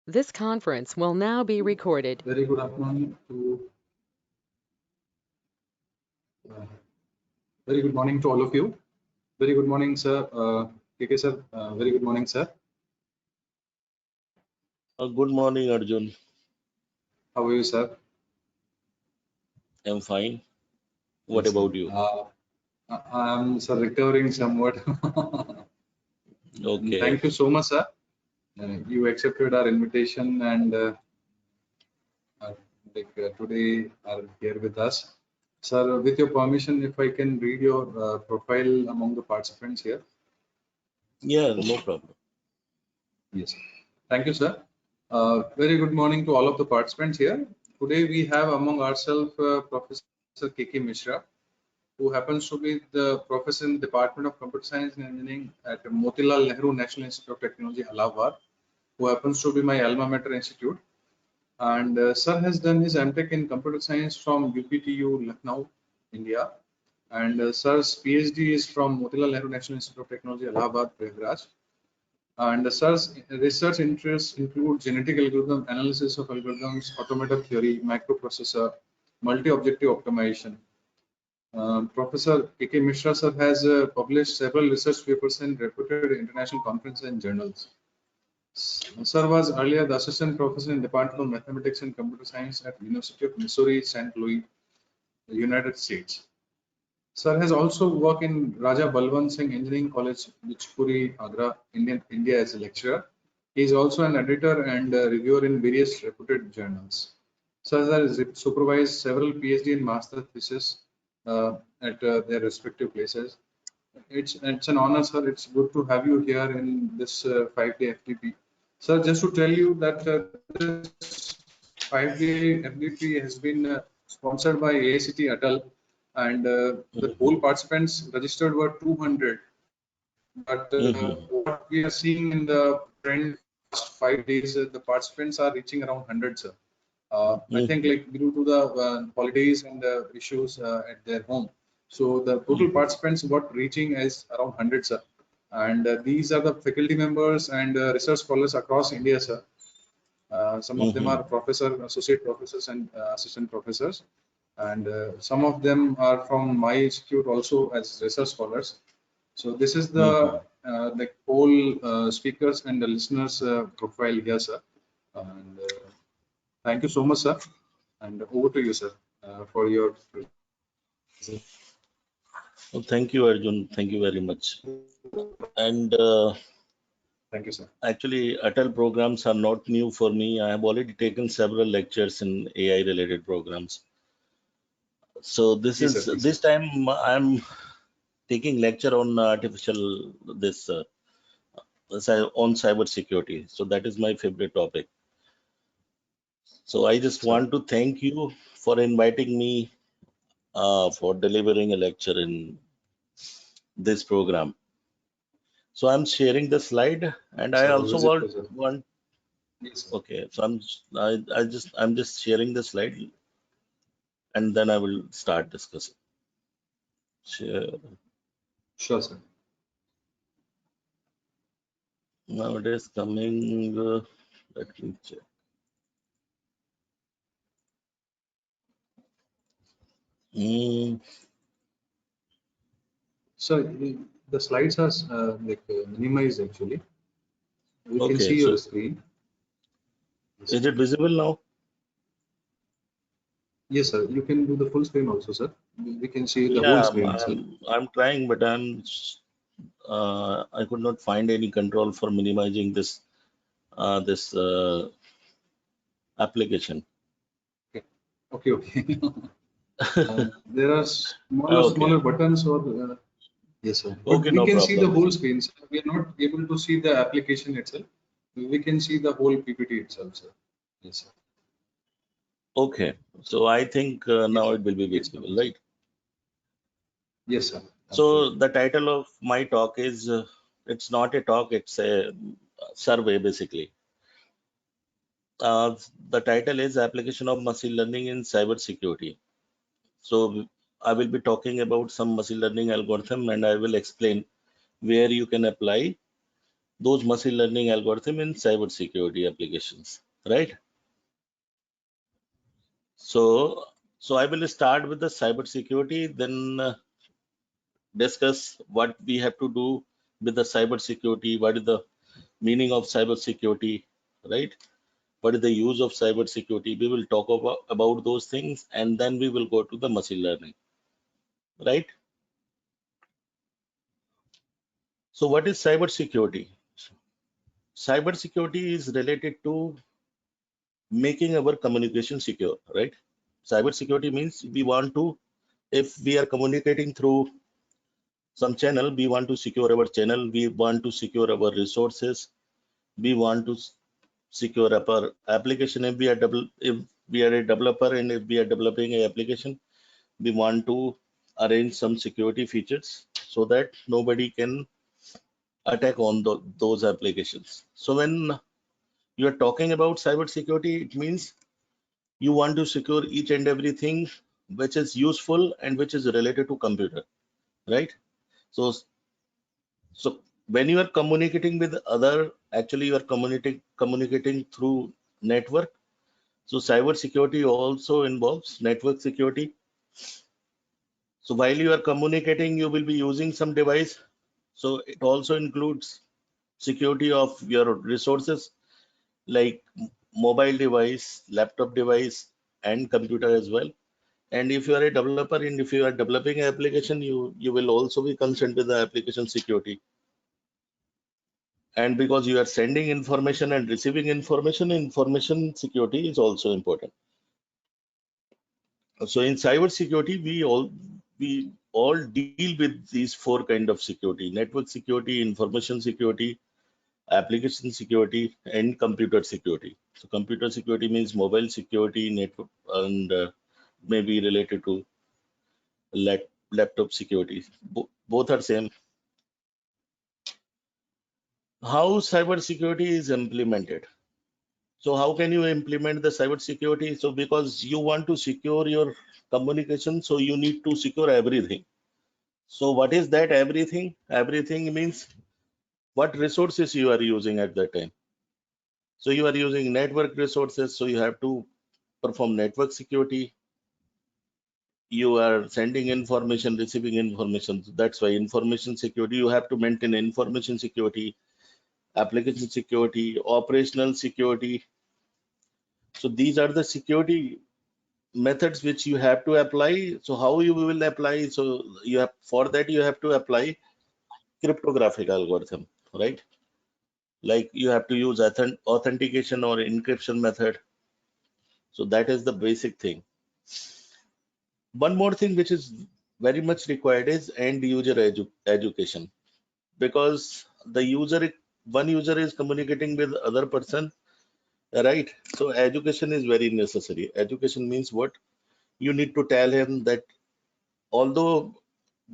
This conference will now be recorded. Very good afternoon to very good morning to all of you. Very good morning, sir. KK sir. Very good morning, sir. Good morning, Arjun. How are you, sir? I'm fine. What Yes, sir. about you? I'm sir recovering somewhat. Okay. Thank you so much, sir. You accepted our invitation and uh, today are here with us. Sir, with your permission, if I can read your profile among the participants here. Yeah, no problem. Yes. Thank you, sir. Very good morning to all of the participants here. Today we have among ourselves Professor K.K. Mishra, who happens to be the professor in the Department of Computer Science and Engineering at Motilal Nehru National Institute of Technology, Allahabad, who happens to be my alma mater institute. And sir has done his MTech in Computer Science from UPTU, Lucknow, India. And sir's PhD is from Motilal Nehru National Institute of Technology, Allahabad, Prayagraj. And the research interests include genetic algorithm, analysis of algorithms, automated theory, microprocessor, multi-objective optimization. Professor K.K. Mishra sir has published several research papers in reputed international conferences and journals. Sir was earlier the assistant professor in Department of Mathematics and Computer Science at University of Missouri, St. Louis, United States. Sir has also worked in Raja Balwant Singh Engineering College, Bichpuri, Agra, India as a lecturer. He is also an editor and reviewer in various reputed journals. Sir has supervised several PhD and master theses at their respective places. It's an honor, sir. It's good to have you here in this 5-day FDP. Sir, just to tell you that this 5-day FDP has been sponsored by AICT Atal, and the whole participants registered were 200. But what we are seeing in the trend last 5 days, the participants are reaching around 100, sir. I think like due to the holidays and the issues at their home. So the total participants got reaching as around 100, sir. And these are the faculty members and research scholars across India, sir. Some of them are associate professors and assistant professors. And some of them are from my institute also as research scholars. So this is the whole speakers and the listeners profile here, sir. And thank you so much, sir. And over to you, sir, for your. Well, thank you, Arjun. Thank you very much. And Thank you, sir. actually, Atal programs are not new for me. I have already taken several lectures in AI related programs. So Yes, sir. Please, this time I'm taking lecture on on cyber security. So that is my favorite topic. So I just sir. want to thank you for inviting me for delivering a lecture in this program. So I'm sharing the slide, and I Sir, also always a pleasure. want. Yes, sir. Okay, so I'm just sharing the slide, and then I will start discussing. Share. Sure, sir. Now it is coming. Let me check. Mm, So the slides are minimized actually. We can okay, see your so screen. Yes, is sir. it visible now? Yes, sir. You can do the full screen also, sir. We can see the whole Yeah, screen, sir. I'm trying, but I could not find any control for minimizing this application. Okay, okay. There are Okay, smaller buttons or yes, sir. But okay, we no can see the problem. whole screen, sir. We are not able to see the application itself. We can see the whole PPT itself, sir. Yes, sir. Okay, so I think Yes, now sir. it will be It's visible, coming, sir. right? Yes, sir. So Absolutely. the title of my talk is it's not a talk, it's a survey basically. The title is Application of Machine Learning in Cyber Security. So I will be talking about some machine learning algorithm, and I will explain where you can apply those machine learning algorithm in cyber security applications, right? So I will start with the cyber security, then discuss what we have to do with the cyber security, what is the meaning of cyber security, right? What is the use of cyber security? We will talk about those things, and then we will go to the machine learning, right? So what is cyber security? Cyber security is related to making our communication secure, right? Cyber security means we want to, if we are communicating through some channel, we want to secure our channel, we want to secure our resources, we want to secure our application. If we are a developer and if we are developing an application, we want to arrange some security features so that nobody can attack on those applications. So when you are talking about cyber security, it means you want to secure each and everything which is useful and which is related to computer, right? So when you are communicating with other, actually you are communicating through network. So cyber security also involves network security. So while you are communicating, you will be using some device. So it also includes security of your resources like mobile device, laptop device, and computer as well. And if you are a developer and if you are developing an application, you will also be concerned with the application security. And because you are sending information and receiving information security is also important. So in cyber security, we all deal with these four kind of security: network security, information security, application security, and computer security. So computer security means mobile security, network, and maybe related to laptop security. Both are same. How cyber security is implemented? So how can you implement the cyber security? So because you want to secure your communication, so you need to secure everything. So what is that everything? Everything means what resources you are using at that time. So you are using network resources, so you have to perform network security. You are sending information, receiving information. That's why information security, you have to maintain information security, application security, operational security. So these are the security methods which you have to apply. So how you will apply? So you have, for that you have to apply cryptographic algorithm, right? Like you have to use authentication or encryption method. So that is the basic thing. One more thing which is very much required is end user education, because one user is communicating with other person, right? So education is very necessary. Education means what? You need to tell him that although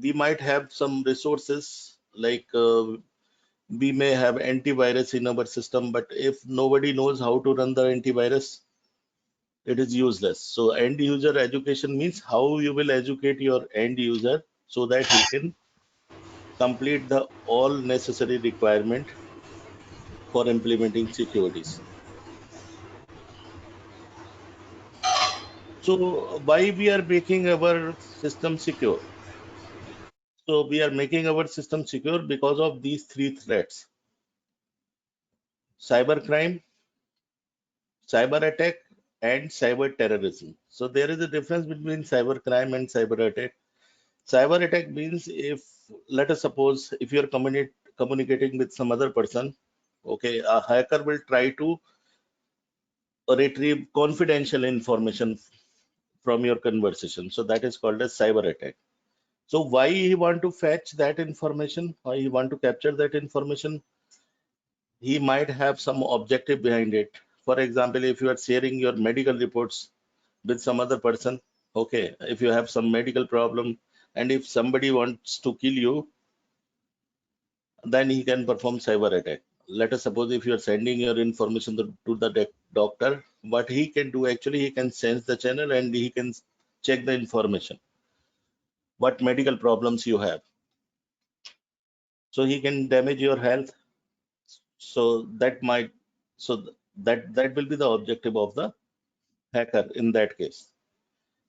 we might have some resources like we may have antivirus in our system, but if nobody knows how to run the antivirus, it is useless. So end user education means how you will educate your end user so that he can complete the all necessary requirement for implementing securities. So why we are making our system secure? So we are making our system secure because of these three threats: cyber crime, cyber attack, and cyber terrorism. So there is a difference between cyber crime and cyber attack. Cyber attack means, if let us suppose if you are communicating with some other person, okay, a hacker will try to retrieve confidential information from your conversation. So that is called as cyber attack. So why he want to fetch that information? Why he want to capture that information? He might have some objective behind it. For example, if you are sharing your medical reports with some other person, okay, if you have some medical problem and if somebody wants to kill you, then he can perform cyber attack. Let us suppose if you are sending your information to the doctor, what he can do, actually he can sense the channel and he can check the information, what medical problems you have. So he can damage your health. So that might, so that will be the objective of the hacker in that case.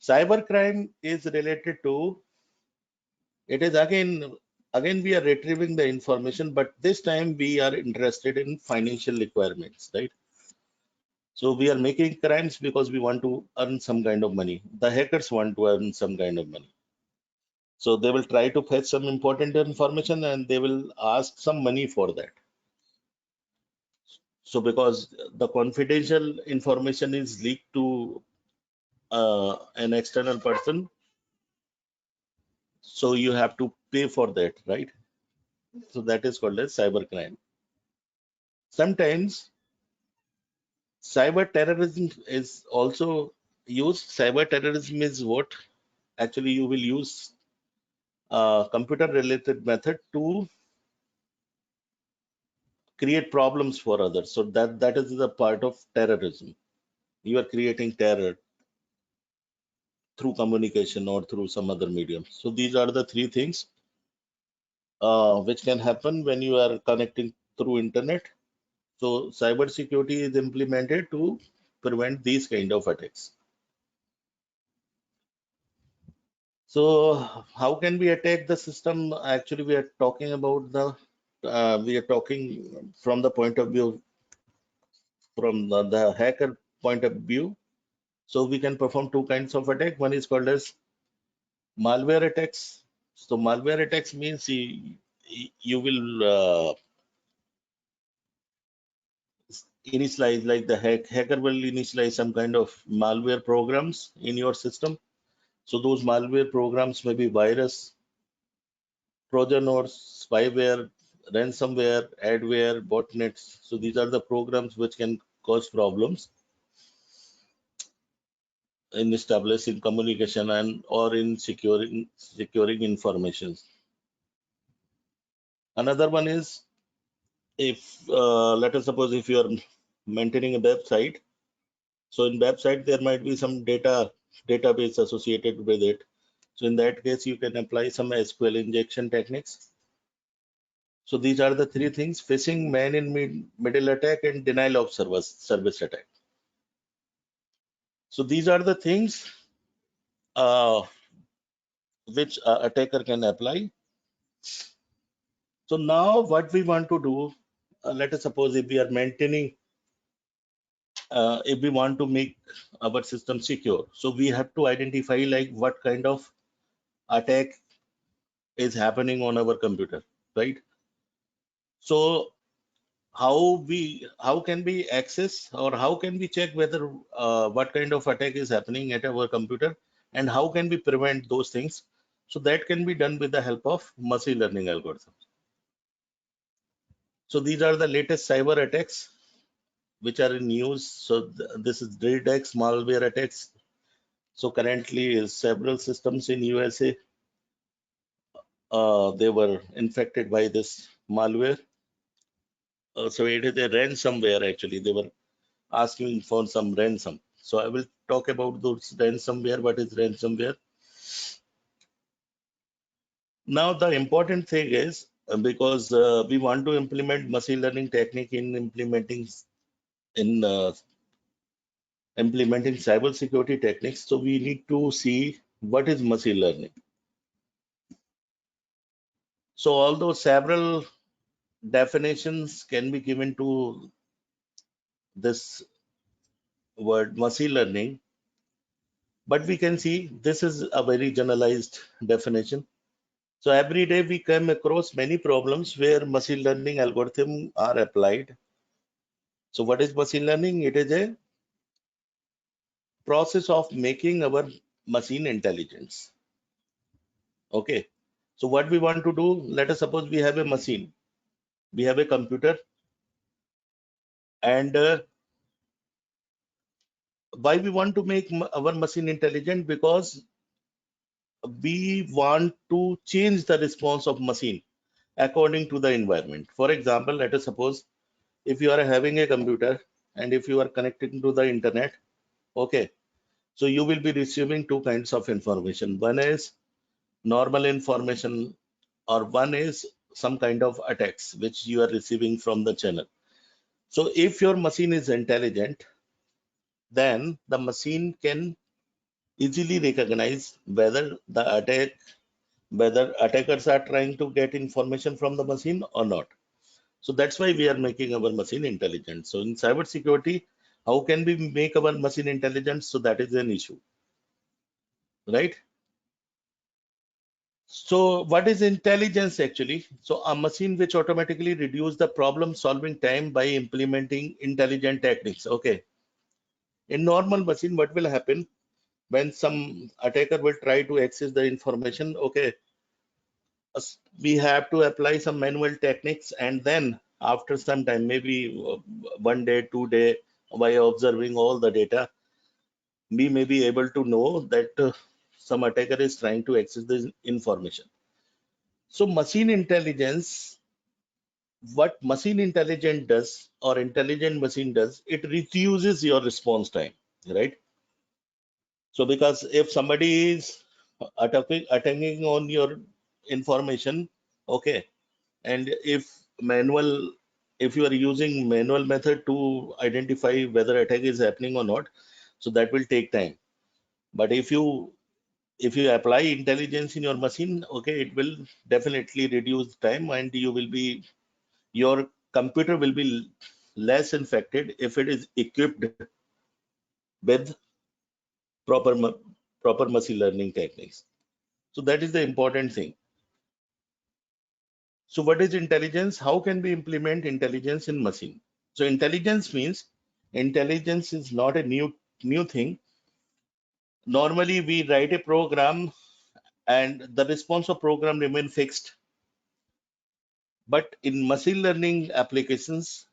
Cybercrime is related to, it is again we are retrieving the information, but this time we are interested in financial requirements, right? So we are making crimes because we want to earn some kind of money. The hackers want to earn some kind of money. So they will try to fetch some important information and they will ask some money for that. So because the confidential information is leaked to an external person, so you have to pay for that, right? So that is called as cybercrime. Sometimes cyber terrorism is also used. Cyber terrorism is what actually you will use computer related method to create problems for others. So that is the part of terrorism. You are creating terror through communication or through some other medium. So these are the three things which can happen when you are connecting through internet. So cyber security is implemented to prevent these kind of attacks. So how can we attack the system? Actually, we are talking about the we are talking from the point of view, from the hacker point of view. So we can perform two kinds of attack. One is called as malware attacks. So malware attacks means you will initialize, like the hacker will initialize some kind of malware programs in your system. So those malware programs may be virus, Trojan or spyware, ransomware, adware, botnets. So these are the programs which can cause problems in establishing communication and or in securing information. Another one is, if let us suppose if you are maintaining a website, so in website there might be some database associated with it. So in that case you can apply some SQL injection techniques. So these are the three things: phishing, man in middle attack, and denial of service attack. So these are the things which attacker can apply. So now what we want to do, let us suppose if we are maintaining, if we want to make our system secure, so we have to identify like what kind of attack is happening on our computer, right? So how can we access, or how can we check whether what kind of attack is happening at our computer, and how can we prevent those things? So that can be done with the help of machine learning algorithms. So these are the latest cyber attacks which are in use. So this is DDoS malware attacks. So currently several systems in USA they were infected by this malware. So it is a ransomware actually. They were asking for some ransom. So I will talk about those ransomware. What is ransomware? Now the important thing is because we want to implement machine learning technique in implementing cyber security techniques. So we need to see what is machine learning. So although several definitions can be given to this word machine learning, but we can see this is a very generalized definition. So every day we come across many problems where machine learning algorithms are applied. So what is machine learning? It is a process of making our machine intelligence. Okay. So what we want to do, let us suppose we have a machine, we have a computer, and why we want to make our machine intelligent? Because we want to change the response of machine according to the environment. For example, let us suppose if you are having a computer and if you are connecting to the internet, okay, so you will be receiving two kinds of information. One is normal information, or one is some kind of attacks which you are receiving from the channel. So if your machine is intelligent, then the machine can easily recognize whether attackers are trying to get information from the machine or not. So that's why we are making our machine intelligent. So in cybersecurity, how can we make our machine intelligent? So that is an issue, right? So what is intelligence actually? So a machine which automatically reduce the problem solving time by implementing intelligent techniques. Okay. In normal machine, what will happen when some attacker will try to access the information? Okay, we have to apply some manual techniques, and then after some time, maybe 1 day, 2 day, by observing all the data, we may be able to know that some attacker is trying to access this information. So machine intelligence, what machine intelligence does, or intelligent machine does, it reduces your response time, right? So because if somebody is attacking on your information, okay, and if you are using manual method to identify whether attack is happening or not, so that will take time. But if you apply intelligence in your machine, okay, it will definitely reduce time, and your computer will be less infected if it is equipped with proper proper machine learning techniques. So that is the important thing. So what is intelligence? How can we implement intelligence in machine? So intelligence means intelligence is not a new thing. Normally we write a program and the response of program remain fixed. But in machine learning applications,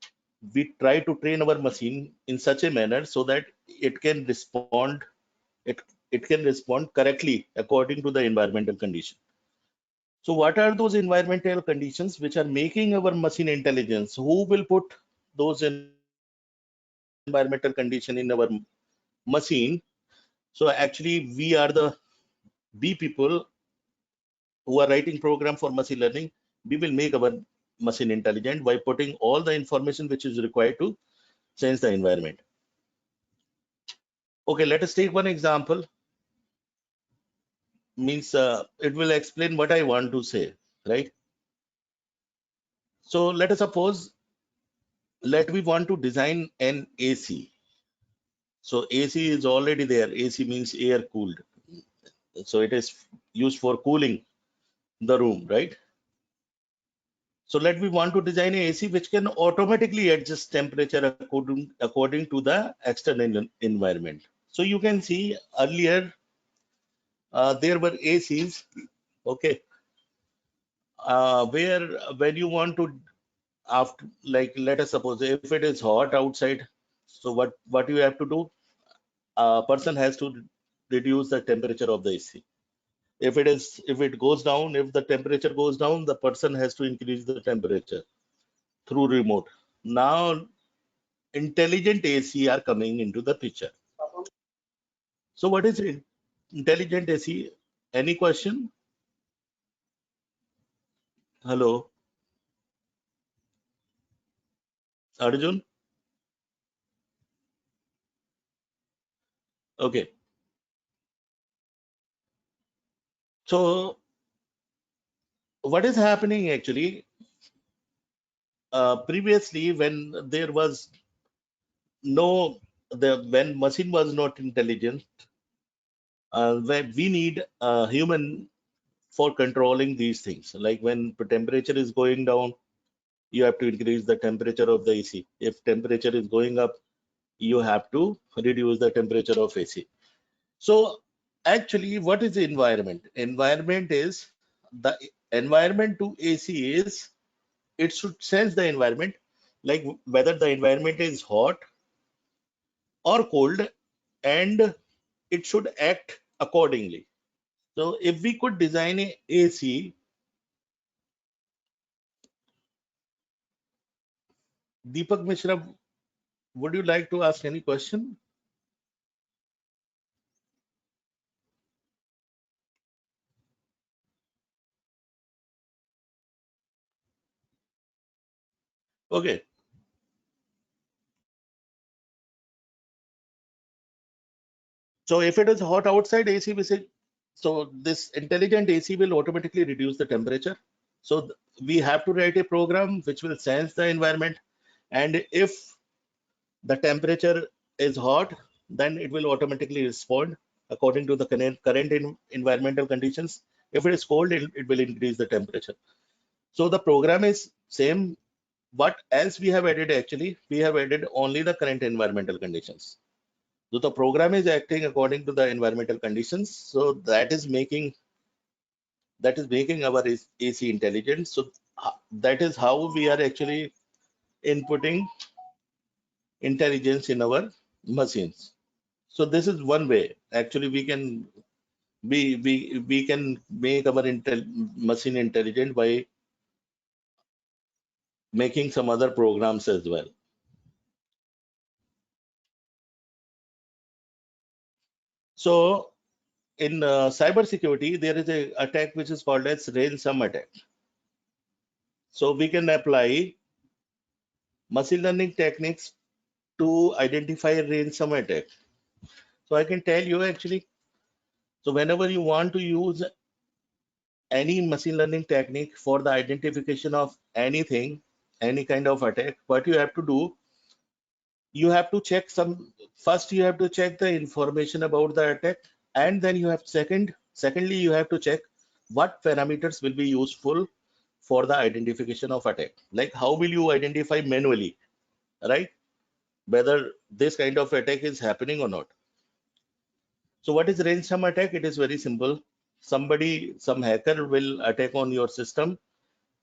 we try to train our machine in such a manner so that it can respond, it, it can respond correctly according to the environmental condition. So what are those environmental conditions which are making our machine intelligence? Who will put those environmental condition in our machine? So actually we are the B people who are writing program for machine learning. We will make our machine intelligent by putting all the information which is required to change the environment. Okay, let us take one example. Means it will explain what I want to say, right? So let us suppose, let we want to design an AC. So AC is already there. AC means air cooled. So it is used for cooling the room, right? So let we want to design a AC which can automatically adjust temperature according to the external environment. So you can see earlier there were ACs, okay, where when you want to, after, like, let us suppose if it is hot outside, so what you have to do, a person has to reduce the temperature of the AC. If it goes down, if the temperature goes down, the person has to increase the temperature through remote. Now intelligent AC are coming into the picture. So what is intelligent AC? Any question? Hello, Arjun? Okay. So what is happening actually? Previously, when there was no, when machine was not intelligent, where we need a human for controlling these things. Like when the temperature is going down, you have to increase the temperature of the AC. If temperature is going up, you have to reduce the temperature of AC. So actually, what is the environment? Environment is the environment to AC is, it should sense the environment, like whether the environment is hot or cold, and it should act accordingly. So if we could design a AC, Deepak Mishra, would you like to ask any question? Okay. So if it is hot outside, AC will say, so this intelligent AC will automatically reduce the temperature. So we have to write a program which will sense the environment, and if the temperature is hot, then it will automatically respond according to the current environmental conditions. If it is cold, it will increase the temperature. So the program is same, but as we have added, actually, we have added only the current environmental conditions. So the program is acting according to the environmental conditions. So that is making our AC intelligent. So that is how we are actually inputting intelligence in our machines. So this is one way. Actually, we can make our machine intelligent by making some other programs as well. So in cyber security, there is a attack which is called as ransom attack. So we can apply machine learning techniques to identify ransom attack. So I can tell you actually, so whenever you want to use any machine learning technique for the identification of anything, any kind of attack, what you have to do, you have to check first you have to check the information about the attack, and then you have secondly you have to check what parameters will be useful for the identification of attack. Like how will you identify manually, right, whether this kind of attack is happening or not. So what is ransom attack? It is very simple. Some hacker will attack on your system.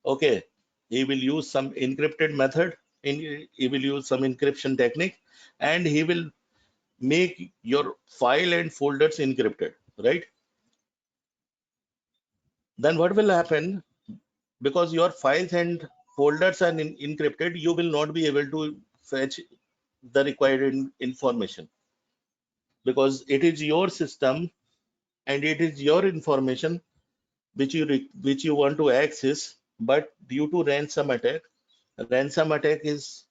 Okay, he will use some encrypted method, he will use some encryption technique, and he will make your file and folders encrypted, right? Then what will happen? Because your files and folders are encrypted, you will not be able to fetch the required information, because it is your system and it is your information which you want to access. But due to ransom attack is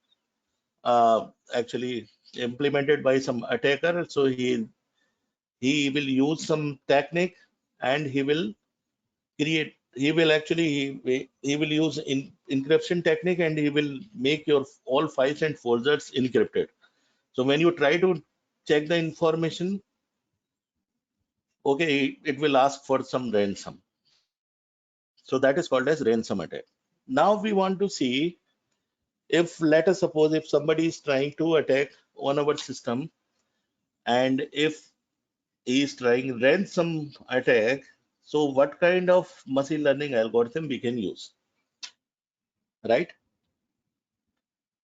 actually implemented by some attacker. So he will use some technique, and he will use encryption technique, and he will make your all files and folders encrypted. So when you try to check the information, okay, it will ask for some ransom. So that is called as ransom attack. Now we want to see, if let us suppose if somebody is trying to attack on our system, and if he is trying ransom attack, so what kind of machine learning algorithm we can use, right?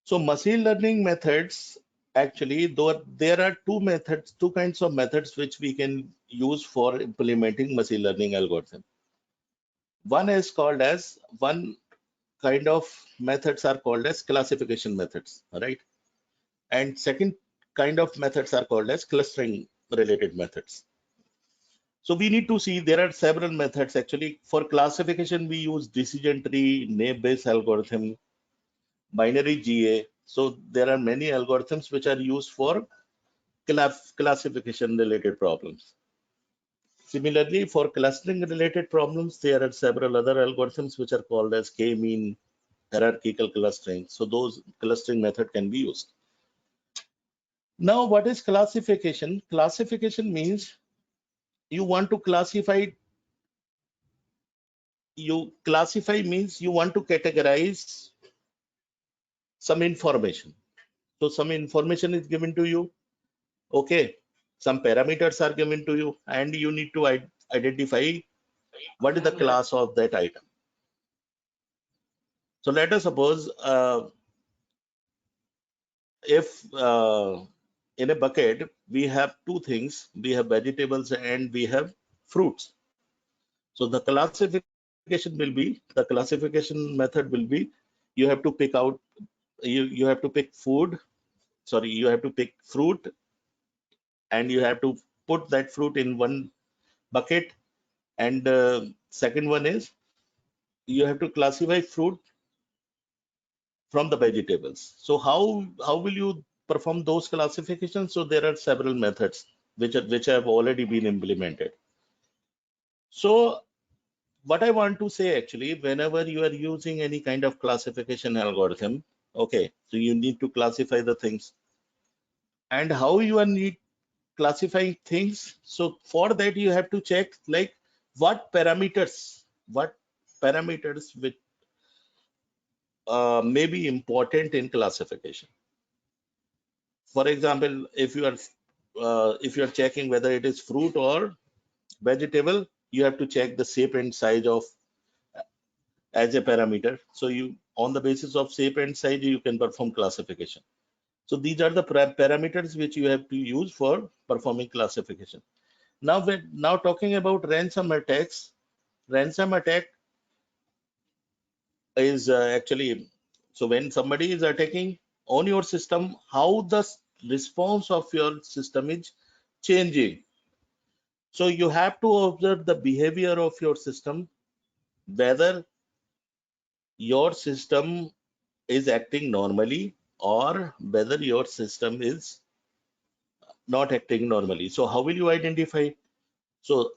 So machine learning methods, actually, though there are two kinds of methods which we can use for implementing machine learning algorithm. One kind of methods are called as classification methods, right? And second kind of methods are called as clustering related methods. So we need to see there are several methods actually. For classification, we use decision tree, naive-Bayes algorithm, binary GA. So there are many algorithms which are used for classification related problems. Similarly, for clustering related problems, there are several other algorithms which are called as k-mean, hierarchical clustering. So those clustering method can be used. Now, what is classification? Classification means you want to classify. Means you want to categorize some information. So some information is given to you. Okay, some parameters are given to you, and you need to identify what is the class of that item. So let us suppose if in a bucket we have two things, we have vegetables and we have fruits. So the classification method will be, you have to pick out, you have to pick fruit, and you have to put that fruit in one bucket. And second one is, you have to classify fruit from the vegetables. So how will you perform those classifications? So there are several methods. which have already been implemented. So what I want to say actually, whenever you are using any kind of classification algorithm, okay, so you need to classify the things, and how you are need classifying things. So for that you have to check like what parameters which may be important in classification. For example, if you are checking whether it is fruit or vegetable, you have to check the shape and size of as a parameter. So you, on the basis of shape and size, you can perform classification. So these are the parameters which you have to use for performing classification. Now when now talking about ransom attacks, ransom attack is actually, so when somebody is attacking on your system, how the response of your system is changing. So you have to observe the behavior of your system, whether your system is acting normally or whether your system is not acting normally. So how will you identify? So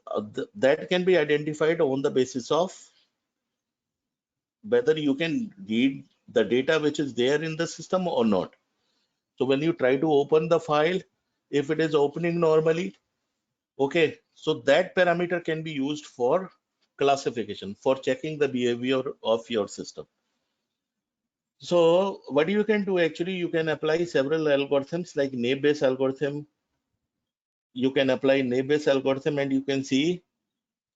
that can be identified on the basis of whether you can read the data which is there in the system or not. So when you try to open the file, if it is opening normally, okay, so that parameter can be used for classification, for checking the behavior of your system. So what you can do actually, you can apply several algorithms like naive-Bayes algorithm. You can apply naive-Bayes algorithm and you can see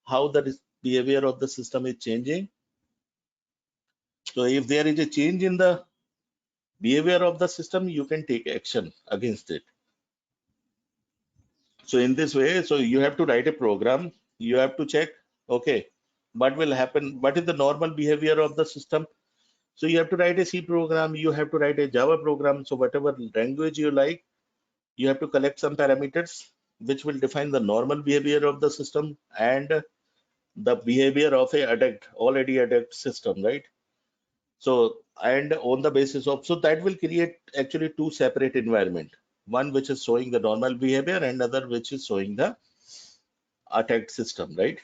how the behavior of the system is changing. So if there is a change in the behavior of the system, you can take action against it. So in this way, so you have to write a program, you have to check, okay, what will happen, what is the normal behavior of the system. So you have to write a C program, you have to write a Java program. So whatever language you like, you have to collect some parameters which will define the normal behavior of the system and the behavior of a already adapted system, right? So, and on the basis of, so that will create actually two separate environment, one which is showing the normal behavior and other which is showing the attacked system, right?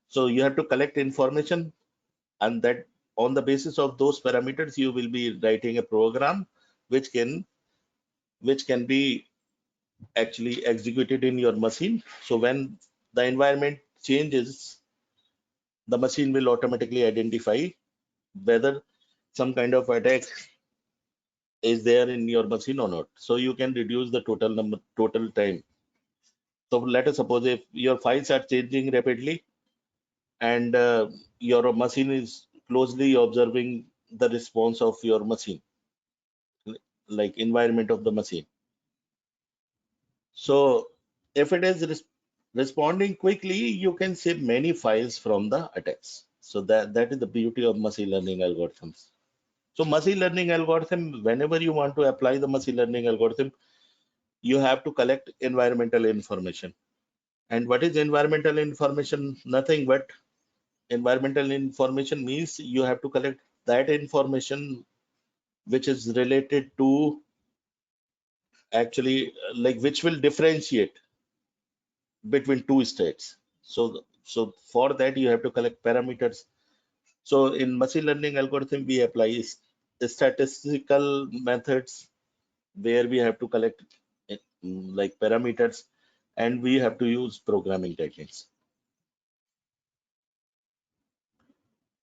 So you have to collect information, and that on the basis of those parameters, you will be writing a program which can be actually executed in your machine. So when the environment changes, the machine will automatically identify whether some kind of attack is there in your machine or not. So you can reduce the total time. So let us suppose if your files are changing rapidly and your machine is closely observing the response of your machine, like environment of the machine. So if it is responding quickly, you can save many files from the attacks. So that is the beauty of machine learning algorithms. So machine learning algorithm, whenever you want to apply the machine learning algorithm, you have to collect environmental information. And what is environmental information? Nothing but environmental information means you have to collect that information which is related to actually like which will differentiate between two states. So for that you have to collect parameters. So in machine learning algorithm we apply statistical methods where we have to collect like parameters, and we have to use programming techniques.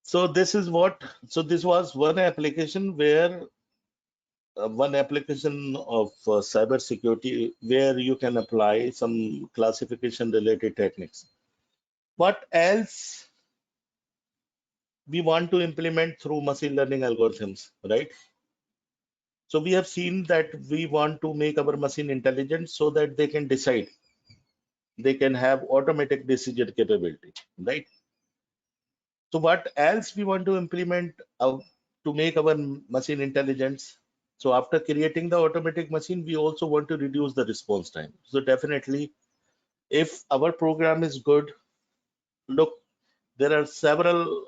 So this is what, so this was one application where one application of cyber security where you can apply some classification related techniques. What else we want to implement through machine learning algorithms, right? So we have seen that we want to make our machine intelligent so that they can decide, they can have automatic decision capability, right? So what else we want to implement to make our machine intelligence? So after creating the automatic machine, we also want to reduce the response time. So definitely, if our program is good, look, there are several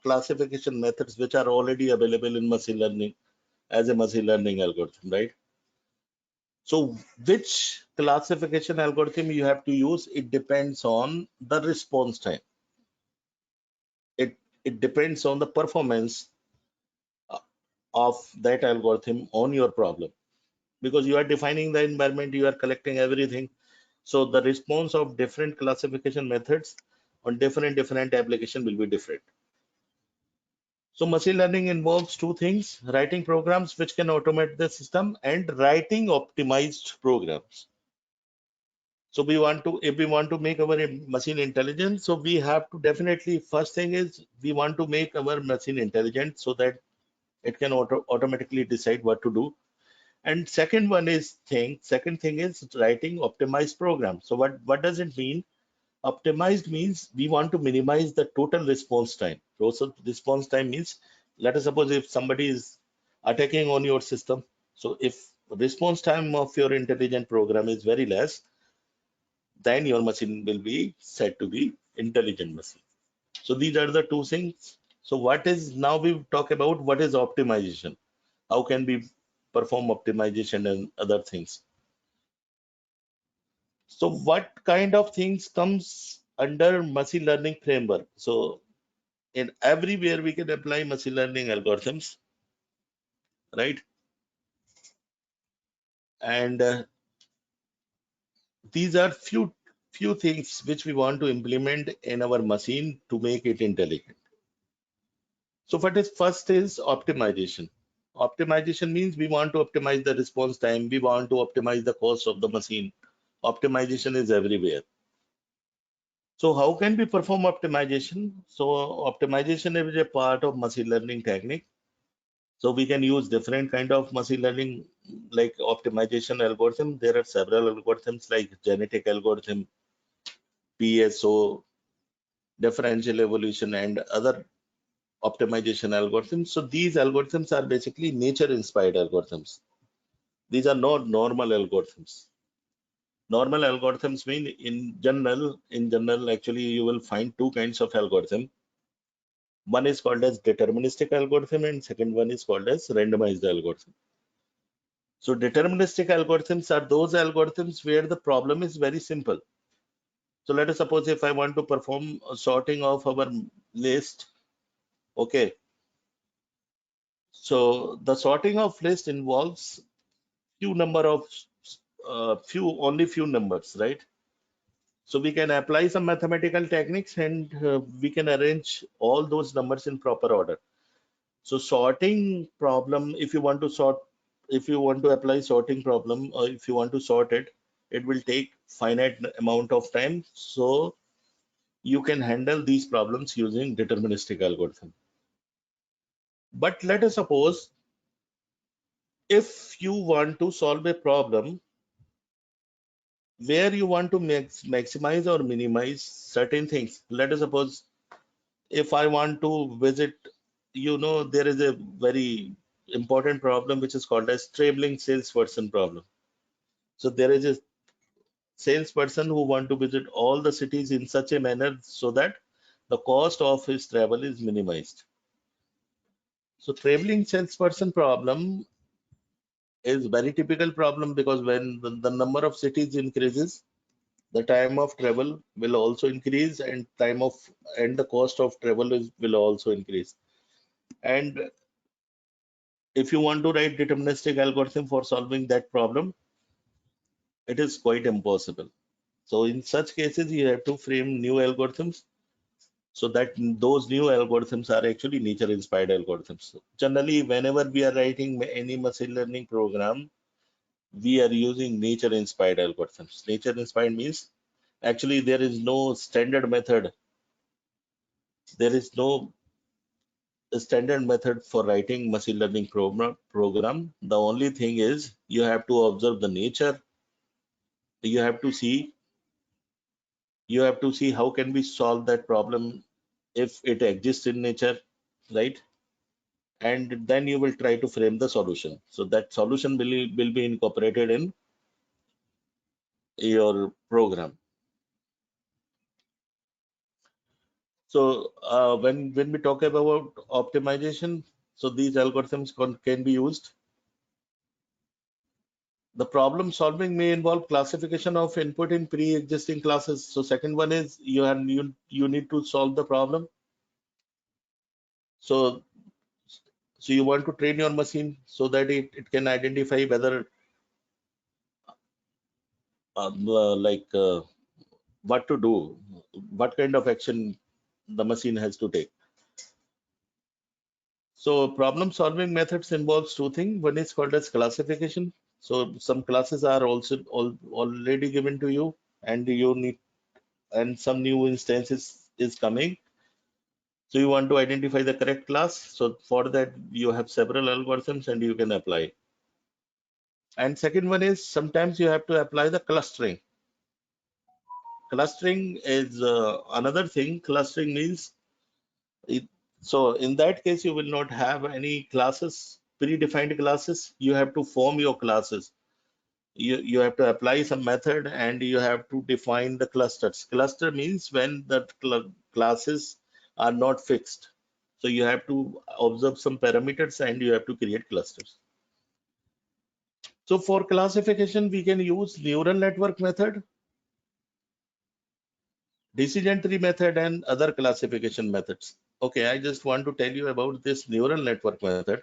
classification methods which are already available in machine learning as a machine learning algorithm, right? So which classification algorithm you have to use, it depends on the response time. It depends on the performance uh, of that algorithm on your problem, because you are defining the environment, you are collecting everything. So the response of different classification methods on different application will be different. So machine learning involves two things: writing programs which can automate the system and writing optimized programs. So if we want to make our machine intelligent, so we have to definitely, first thing is we want to make our machine intelligent so that it can automatically decide what to do. And second thing is writing optimized programs. So what does it mean? Optimized means we want to minimize the total response time. So response time means, let us suppose if somebody is attacking on your system, so if response time of your intelligent program is very less, then your machine will be said to be intelligent machine. So these are the two things. So what is, now we talk about what is optimization. How can we perform optimization and other things? So what kind of things comes under machine learning framework? So in everywhere we can apply machine learning algorithms, right? And these are few things which we want to implement in our machine to make it intelligent. So what is first is optimization. Optimization means we want to optimize the response time. We want to optimize the cost of the machine. Optimization is everywhere. So how can we perform optimization? So optimization is a part of machine learning technique. So we can use different kind of machine learning like optimization algorithm. There are several algorithms like genetic algorithm, PSO, differential evolution, and other optimization algorithms. So these algorithms are basically nature inspired algorithms. These are not normal algorithms. Normal algorithms mean in general, actually you will find two kinds of algorithm. One is called as deterministic algorithm and second one is called as randomized algorithm. So deterministic algorithms are those algorithms where the problem is very simple. So let us suppose if I want to perform a sorting of our list, okay. So the sorting of list involves only few numbers, right? So we can apply some mathematical techniques and we can arrange all those numbers in proper order. So sorting problem, if you want to apply sorting problem, or if you want to sort it, it will take finite amount of time. So you can handle these problems using deterministic algorithm. But let us suppose if you want to solve a problem where you want to maximize or minimize certain things. Let us suppose if I want to visit, there is a very important problem which is called as traveling salesperson problem. So there is a salesperson who want to visit all the cities in such a manner so that the cost of his travel is minimized. So traveling salesperson problem is very typical problem because when the number of cities increases, the time of travel will also increase and the cost of travel will also increase. And if you want to write deterministic algorithm for solving that problem, it is quite impossible. So in such cases, you have to frame new algorithms so that those new algorithms are actually nature inspired algorithms. So generally, whenever we are writing any machine learning program, we are using nature inspired algorithms. Nature inspired means actually there is no standard method. There is no standard method for writing machine learning program. The only thing is you have to observe the nature. You have to see how can we solve that problem if it exists in nature, right? And then you will try to frame the solution. So that solution will be incorporated in your program. So when we talk about optimization, so these algorithms can be used The problem solving may involve classification of input in pre-existing classes. So second one is you need to solve the problem. So you want to train your machine so that it can identify whether what to do, what kind of action the machine has to take. So problem solving methods involves two things. One is called as classification. So some classes are also already given to you, and you need, and some new instances is coming. So you want to identify the correct class. So for that you have several algorithms and you can apply. And second one is sometimes you have to apply the clustering. Clustering is another thing. Clustering means so in that case, you will not have any classes, predefined classes. You have to form your classes. You have to apply some method and you have to define the clusters. Cluster means when the classes are not fixed. So you have to observe some parameters and you have to create clusters. So for classification, we can use neural network method, decision tree method, and other classification methods. Okay, I just want to tell you about this neural network method.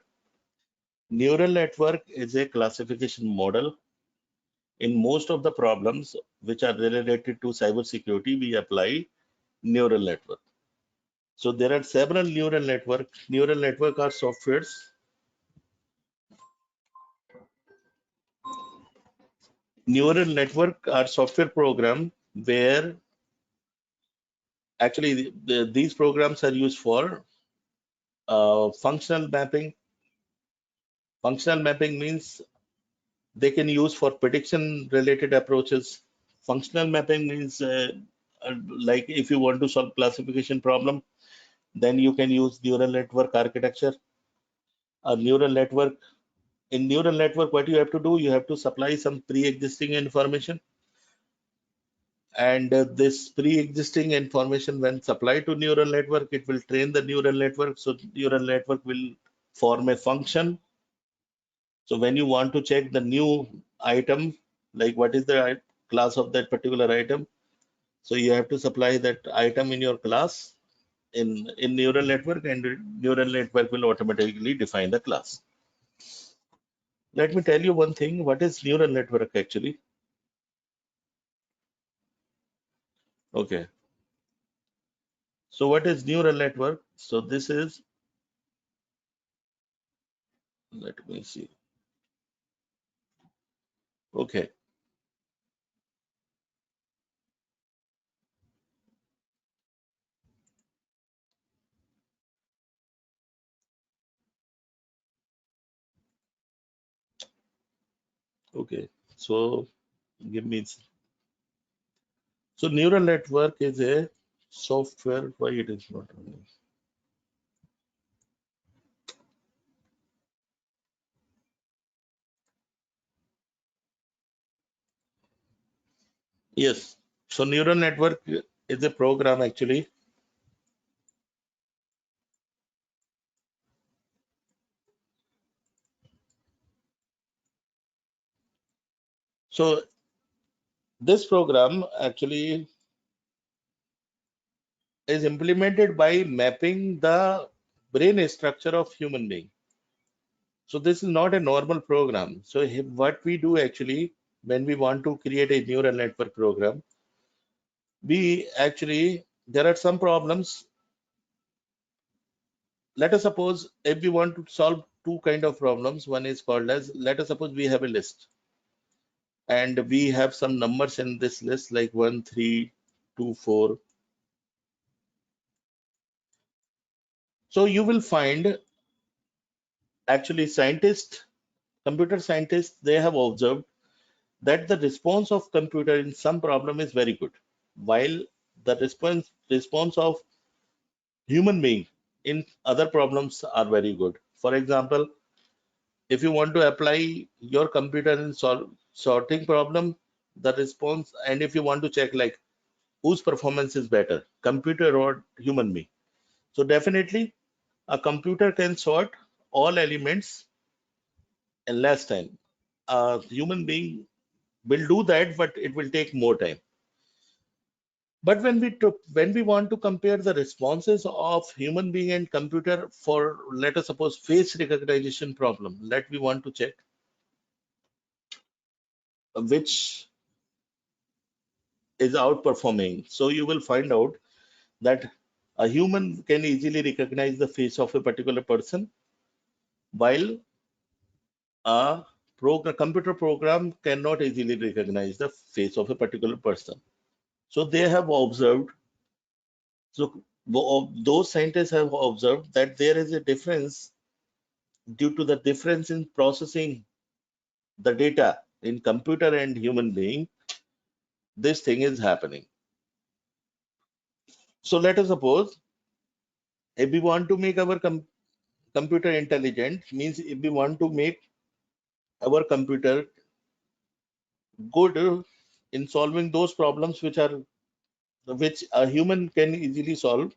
Neural network is a classification model. In most of the problems which are related to cybersecurity, we apply neural network. So there are several neural networks. Neural network are softwares. Neural network are software program where actually these programs are used for functional mapping. Functional mapping means they can use for prediction related approaches. Functional mapping means like if you want to solve classification problem, then you can use neural network architecture. A neural network, in neural network, what you have to do, you have to supply some pre-existing information, and this pre-existing information, when supplied to neural network, it will train the neural network. So neural network will form a function. So when you want to check the new item, like what is the class of that particular item, so you have to supply that item in your class in neural network, and neural network will automatically define the class. Let me tell you one thing. What is neural network actually? Okay. So what is neural network? So this is, let me see. Okay. Okay. So give me. So neural network is a software. Why it is not running? Yes. So neural network is a program actually. So this program actually is implemented by mapping the brain structure of human being. So this is not a normal program. So what we do actually, when we want to create a neural network program, we actually, there are some problems. Let us suppose if we want to solve two kind of problems, one is called as, let us suppose we have a list and we have some numbers in this list like 1, 3, 2, 4. So you will find actually scientists, computer scientists, they have observed that the response of computer in some problem is very good, while the response of human being in other problems are very good. For example, if you want to apply your computer in sorting problem, the response, and if you want to check like whose performance is better, computer or human being. So definitely a computer can sort all elements in less time. a human being will do that, but it will take more time. But when we want to compare the responses of human being and computer for, let us suppose, face recognition problem, that we want to check which is outperforming. So you will find out that a human can easily recognize the face of a particular person, while a computer program cannot easily recognize the face of a particular person. So they have observed, so those scientists have observed that there is a difference due to the difference in processing the data in computer and human being. This thing is happening. So let us suppose if we want to make our computer intelligent, means if we want to make our computer good in solving those problems which a human can easily solve,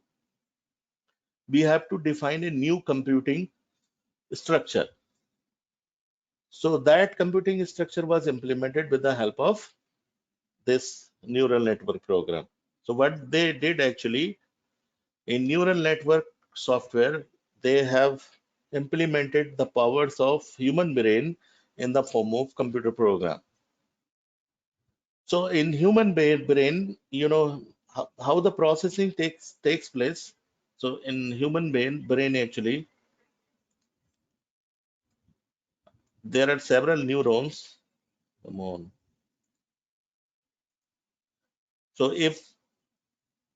we have to define a new computing structure. So that computing structure was implemented with the help of this neural network program. So what they did actually, in neural network software, they have implemented the powers of human brain in the form of computer program. So in human brain, you know how the processing takes place. So in human brain actually, there are several neurons. Come on. So if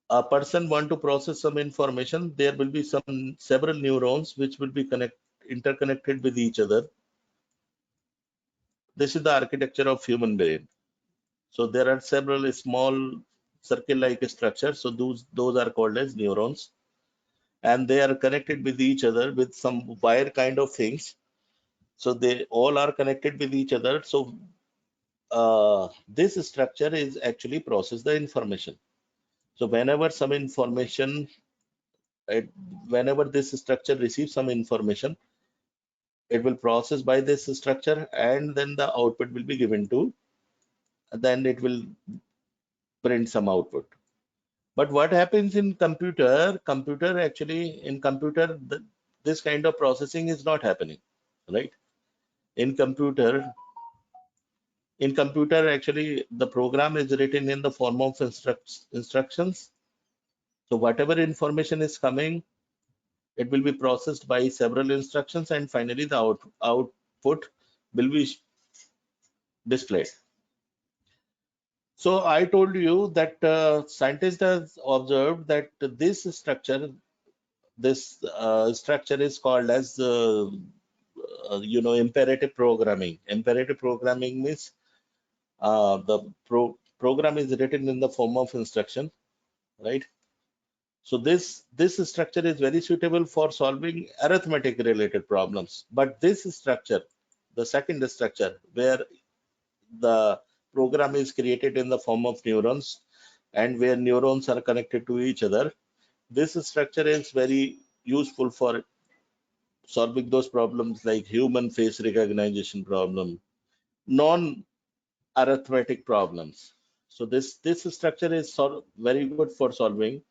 a person want to process some information, there will be several neurons which will be interconnected with each other. This is the architecture of human brain. So there are several small circle-like structures. So those are called as neurons, and they are connected with each other with some wire kind of things. So they all are connected with each other. So this structure is actually process the information. So whenever some information, whenever this structure receives some information, it will process by this structure, and then the output will be given to, then it will print some output. But what happens in computer actually, in computer, this kind of processing is not happening, right? In computer actually, the program is written in the form of instructions. So whatever information is coming, it will be processed by several instructions, and finally the output will be displayed. So I told you that scientists have observed that this structure is called as imperative programming. Imperative programming means the program is written in the form of instruction, right? So this structure is very suitable for solving arithmetic related problems. But this structure, the second structure, where the program is created in the form of neurons and where neurons are connected to each other, this structure is very useful for solving those problems like human face recognition problem, non-arithmetic problems. So this structure is very good for solving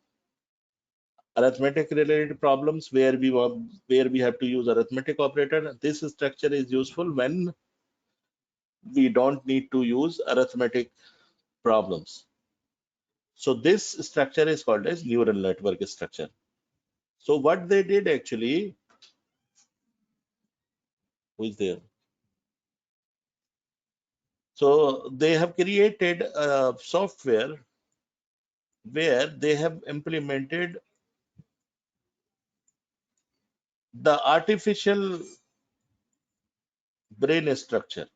arithmetic related problems where we have to use arithmetic operator. This structure is useful when we don't need to use arithmetic problems. So this structure is called as neural network structure. So what they did actually, who is there? So they have created a software where they have implemented the artificial brain structure.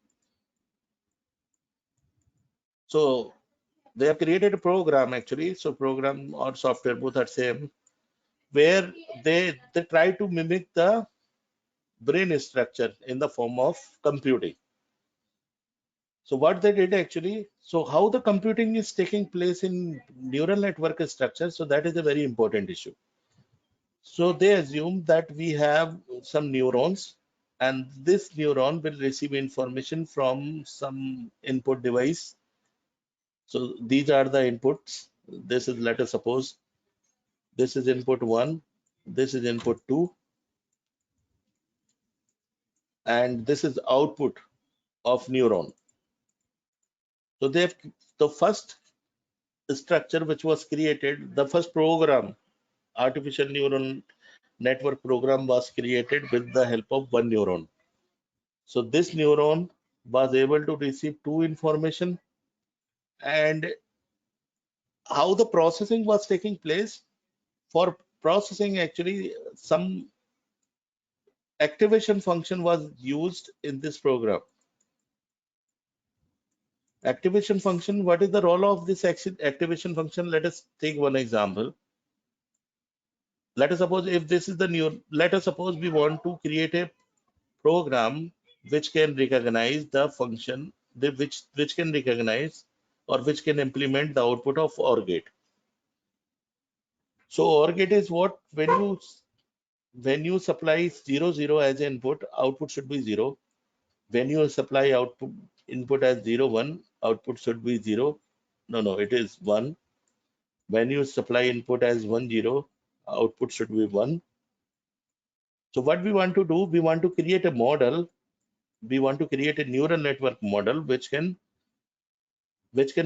So they have created a program actually. So program or software, both are same, where they try to mimic the brain structure in the form of computing. So what they did actually, so how the computing is taking place in neural network structure, so that is a very important issue. So they assume that we have some neurons, and this neuron will receive information from some input device. So these are the inputs. This is, let us suppose, this is input 1, this is input 2, and this is output of neuron. So they have the first structure which was created, the first program, artificial neural network program, was created with the help of one neuron. So this neuron was able to receive two information, and how the processing was taking place. For processing, actually some activation function was used in this program. Activation function, what is the role of this activation function? Let us take one example. Let us suppose if this is the new, let us suppose we want to create a program which can recognize the function, which can recognize or which can implement the output of OR gate. So OR gate is what? When you supply 0 0 as input, output should be 0. When you supply output input as 0 1, output should be 0. No, it is 1. When you supply input as 1 0, output should be 1. So what we want to do, we want to create a model. We want to create a neural network model which can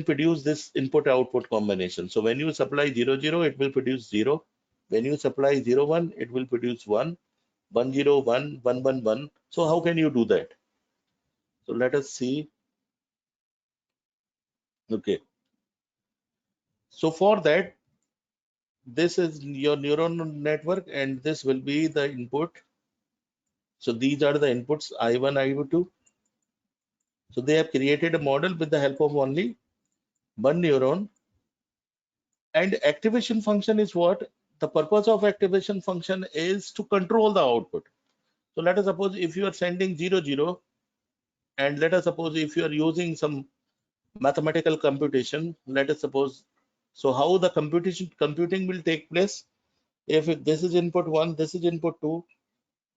produce this input output combination. So when you supply 0 0, it will produce 0. When you supply 0 1, it will produce 1. 1 0 1 1 1 1. So how can you do that? So let us see. Okay. So for that, this is your neural network, and this will be the input. So these are the inputs I1, I2. So they have created a model with the help of only one neuron. And activation function is what? The purpose of activation function is to control the output. So let us suppose if you are sending 0 0, and let us suppose if you are using some mathematical computation, let us suppose. So how the computing will take place? If this is input 1, this is input 2.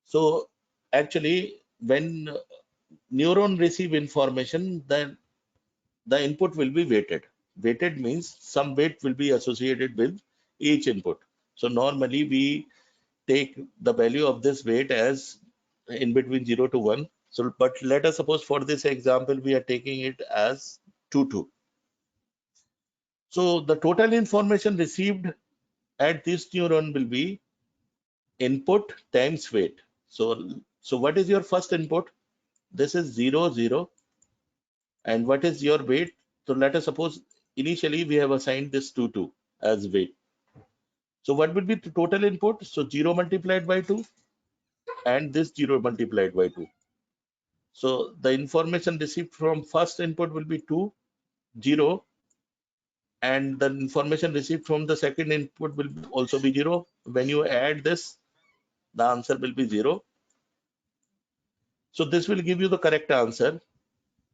So actually, when neuron receive information, then the input will be weighted. Weighted means some weight will be associated with each input. So normally we take the value of this weight as in between 0 to 1. So, but let us suppose for this example, we are taking it as 2 2. So the total information received at this neuron will be input times weight. So what is your first input? This is 0 0. And what is your weight? So let us suppose initially we have assigned this 2 2 as weight. So what would be the total input? So 0 multiplied by 2 and this 0 multiplied by 2. So the information received from first input will be 2 0, and the information received from the second input will also be 0. When you add this, the answer will be 0. So this will give you the correct answer.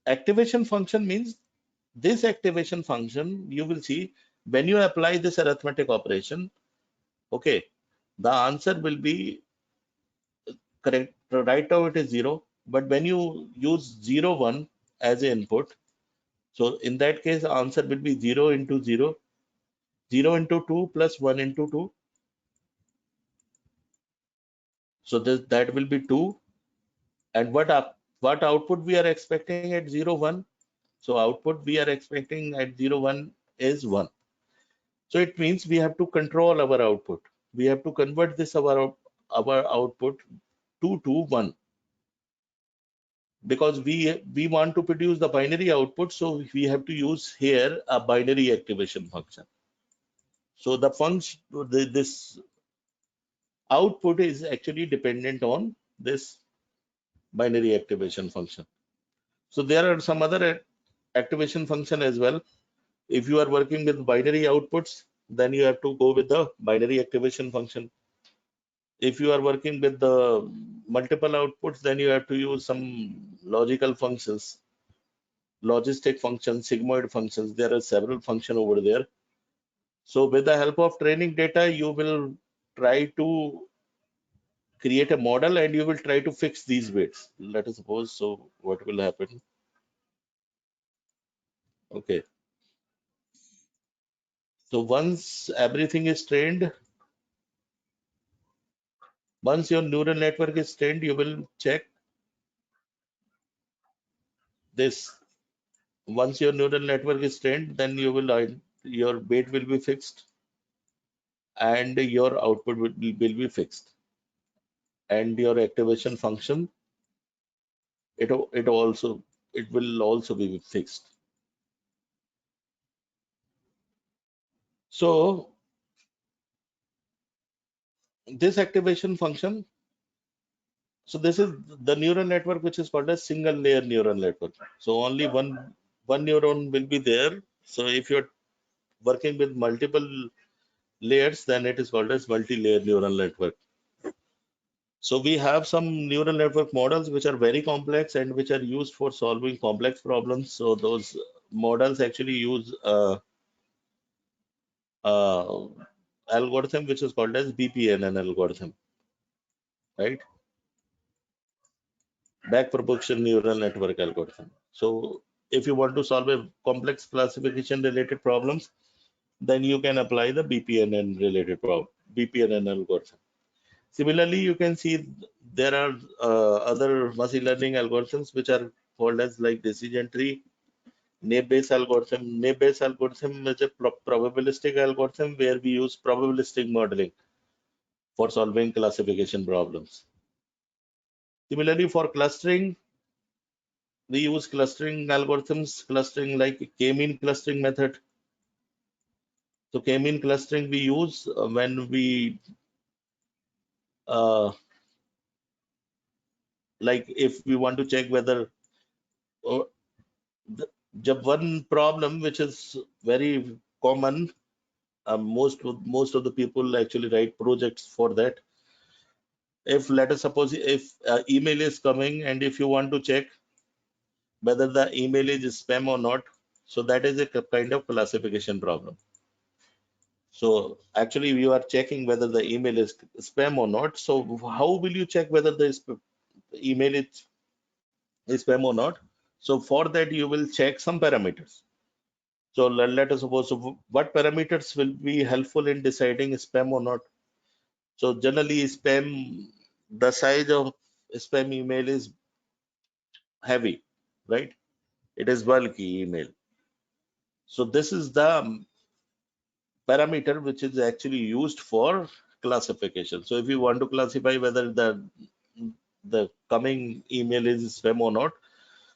Activation function means this activation function, you will see when you apply this arithmetic operation, okay, the answer will be correct. Right now it is 0, but when you use 0 1 as an input, so in that case answer will be 0 into 0, 0 into 2 plus 1 into 2. So that will be 2. And what output we are expecting at 0 1? So output we are expecting at 0 1 is 1. So it means we have to control our output. We have to convert this our output to 1, because we want to produce the binary output. So we have to use here a binary activation function. So the function, this output is actually dependent on this binary activation function. So there are some other activation function as well. If you are working with binary outputs, then you have to go with the binary activation function. If you are working with the multiple outputs, then you have to use some logical functions, logistic functions, sigmoid functions. There are several functions over there. So with the help of training data, you will try to create a model and you will try to fix these bits. Let us suppose, so what will happen? Okay. So once everything is trained, once your neural network is trained, you will check this. Once your neural network is trained, then you will your bait will be fixed and your output will be fixed, and your activation function it will also be fixed. So this activation function, so this is the neural network which is called a single layer neural network. So only one neuron will be there. So if you're working with multiple layers, then it is called as multi-layer neural network. So we have some neural network models which are very complex and which are used for solving complex problems. So those models actually use uh, algorithm which is called as BPNN algorithm, right? Back propagation neural network algorithm. So if you want to solve a complex classification related problems, then you can apply the BPNN related problem, BPNN algorithm. Similarly, you can see there are other machine learning algorithms which are called as like decision tree, naive-Bayes algorithm. Naive-Bayes algorithm is a probabilistic algorithm where we use probabilistic modeling for solving classification problems. Similarly, for clustering, we use clustering algorithms, clustering like k-mean clustering method. So k-mean clustering we use when we uh, like if we want to check whether uh, one problem which is very common, most of the people actually write projects for that. If let us suppose if email is coming and if you want to check whether the email is spam or not, so that is a kind of classification problem. So actually you are checking whether the email is spam or not. So how will you check whether the email is spam or not? So for that you will check some parameters. So let us suppose, so what parameters will be helpful in deciding spam or not? So generally spam, the size of spam email is heavy, right? It is bulky email. So this is the parameter which is actually used for classification. So if you want to classify whether the coming email is spam or not,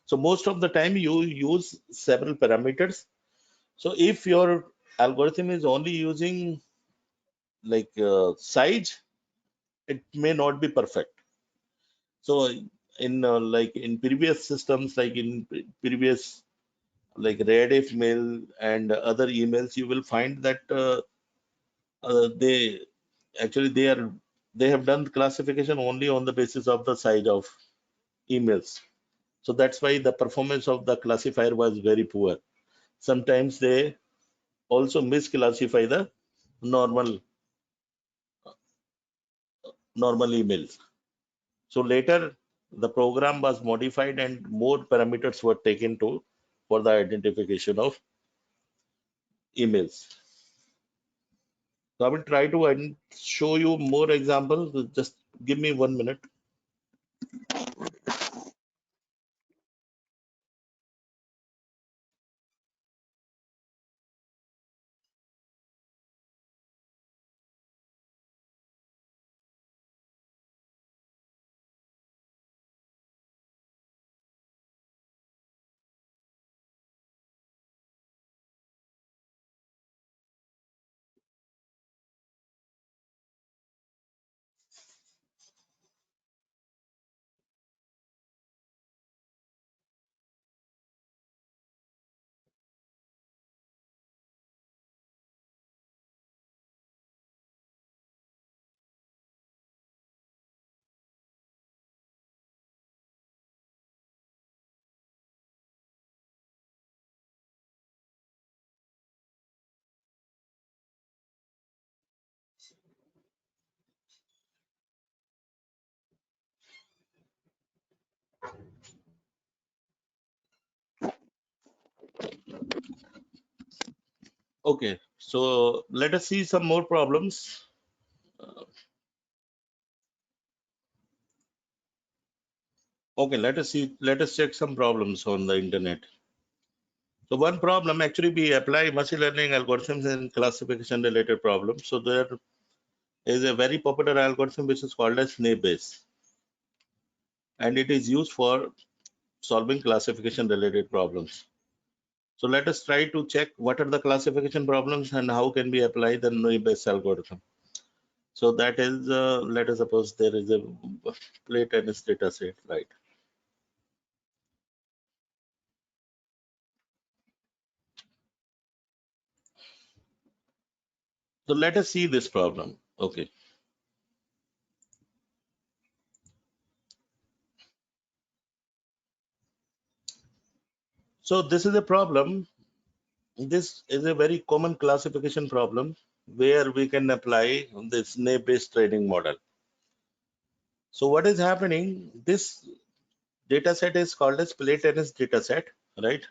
so most of the time you use several parameters. So if your algorithm is only using like size, it may not be perfect. So in like in previous systems, like in previous like Rediff mail and other emails, you will find that they actually they have done classification only on the basis of the size of emails. So that's why the performance of the classifier was very poor. Sometimes they also misclassify the normal normal emails. So later the program was modified and more parameters were taken to for the identification of emails. So I will try to show you more examples. Just give me 1 minute. Okay, so let us see some more problems. Okay, let us check some problems on the internet. So one problem, actually we apply machine learning algorithms in classification related problems. So there is a very popular algorithm which is called as Snape Bayes, and it is used for solving classification related problems. So let us try to check what are the classification problems and how can we apply the Snape Bayes algorithm. So that is, let us suppose there is a play tennis data set, right? So let us see this problem. Okay. So this is a problem. This is a very common classification problem where we can apply this Snape Bayes training model. So what is happening? This data set is called as play tennis data set, right?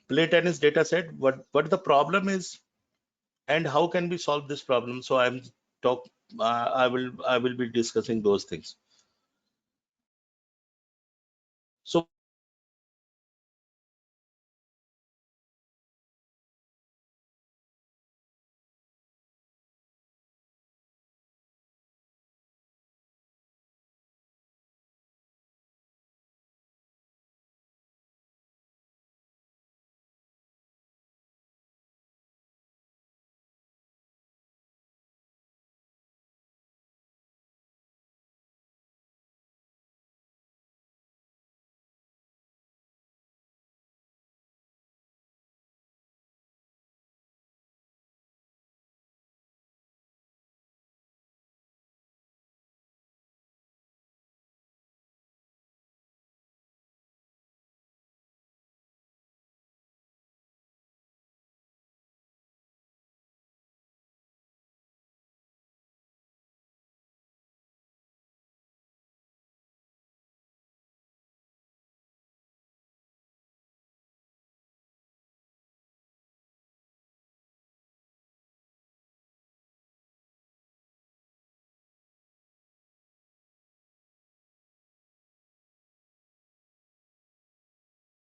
Play tennis data set. What the problem is and how can we solve this problem? So talk. I will be discussing those things. So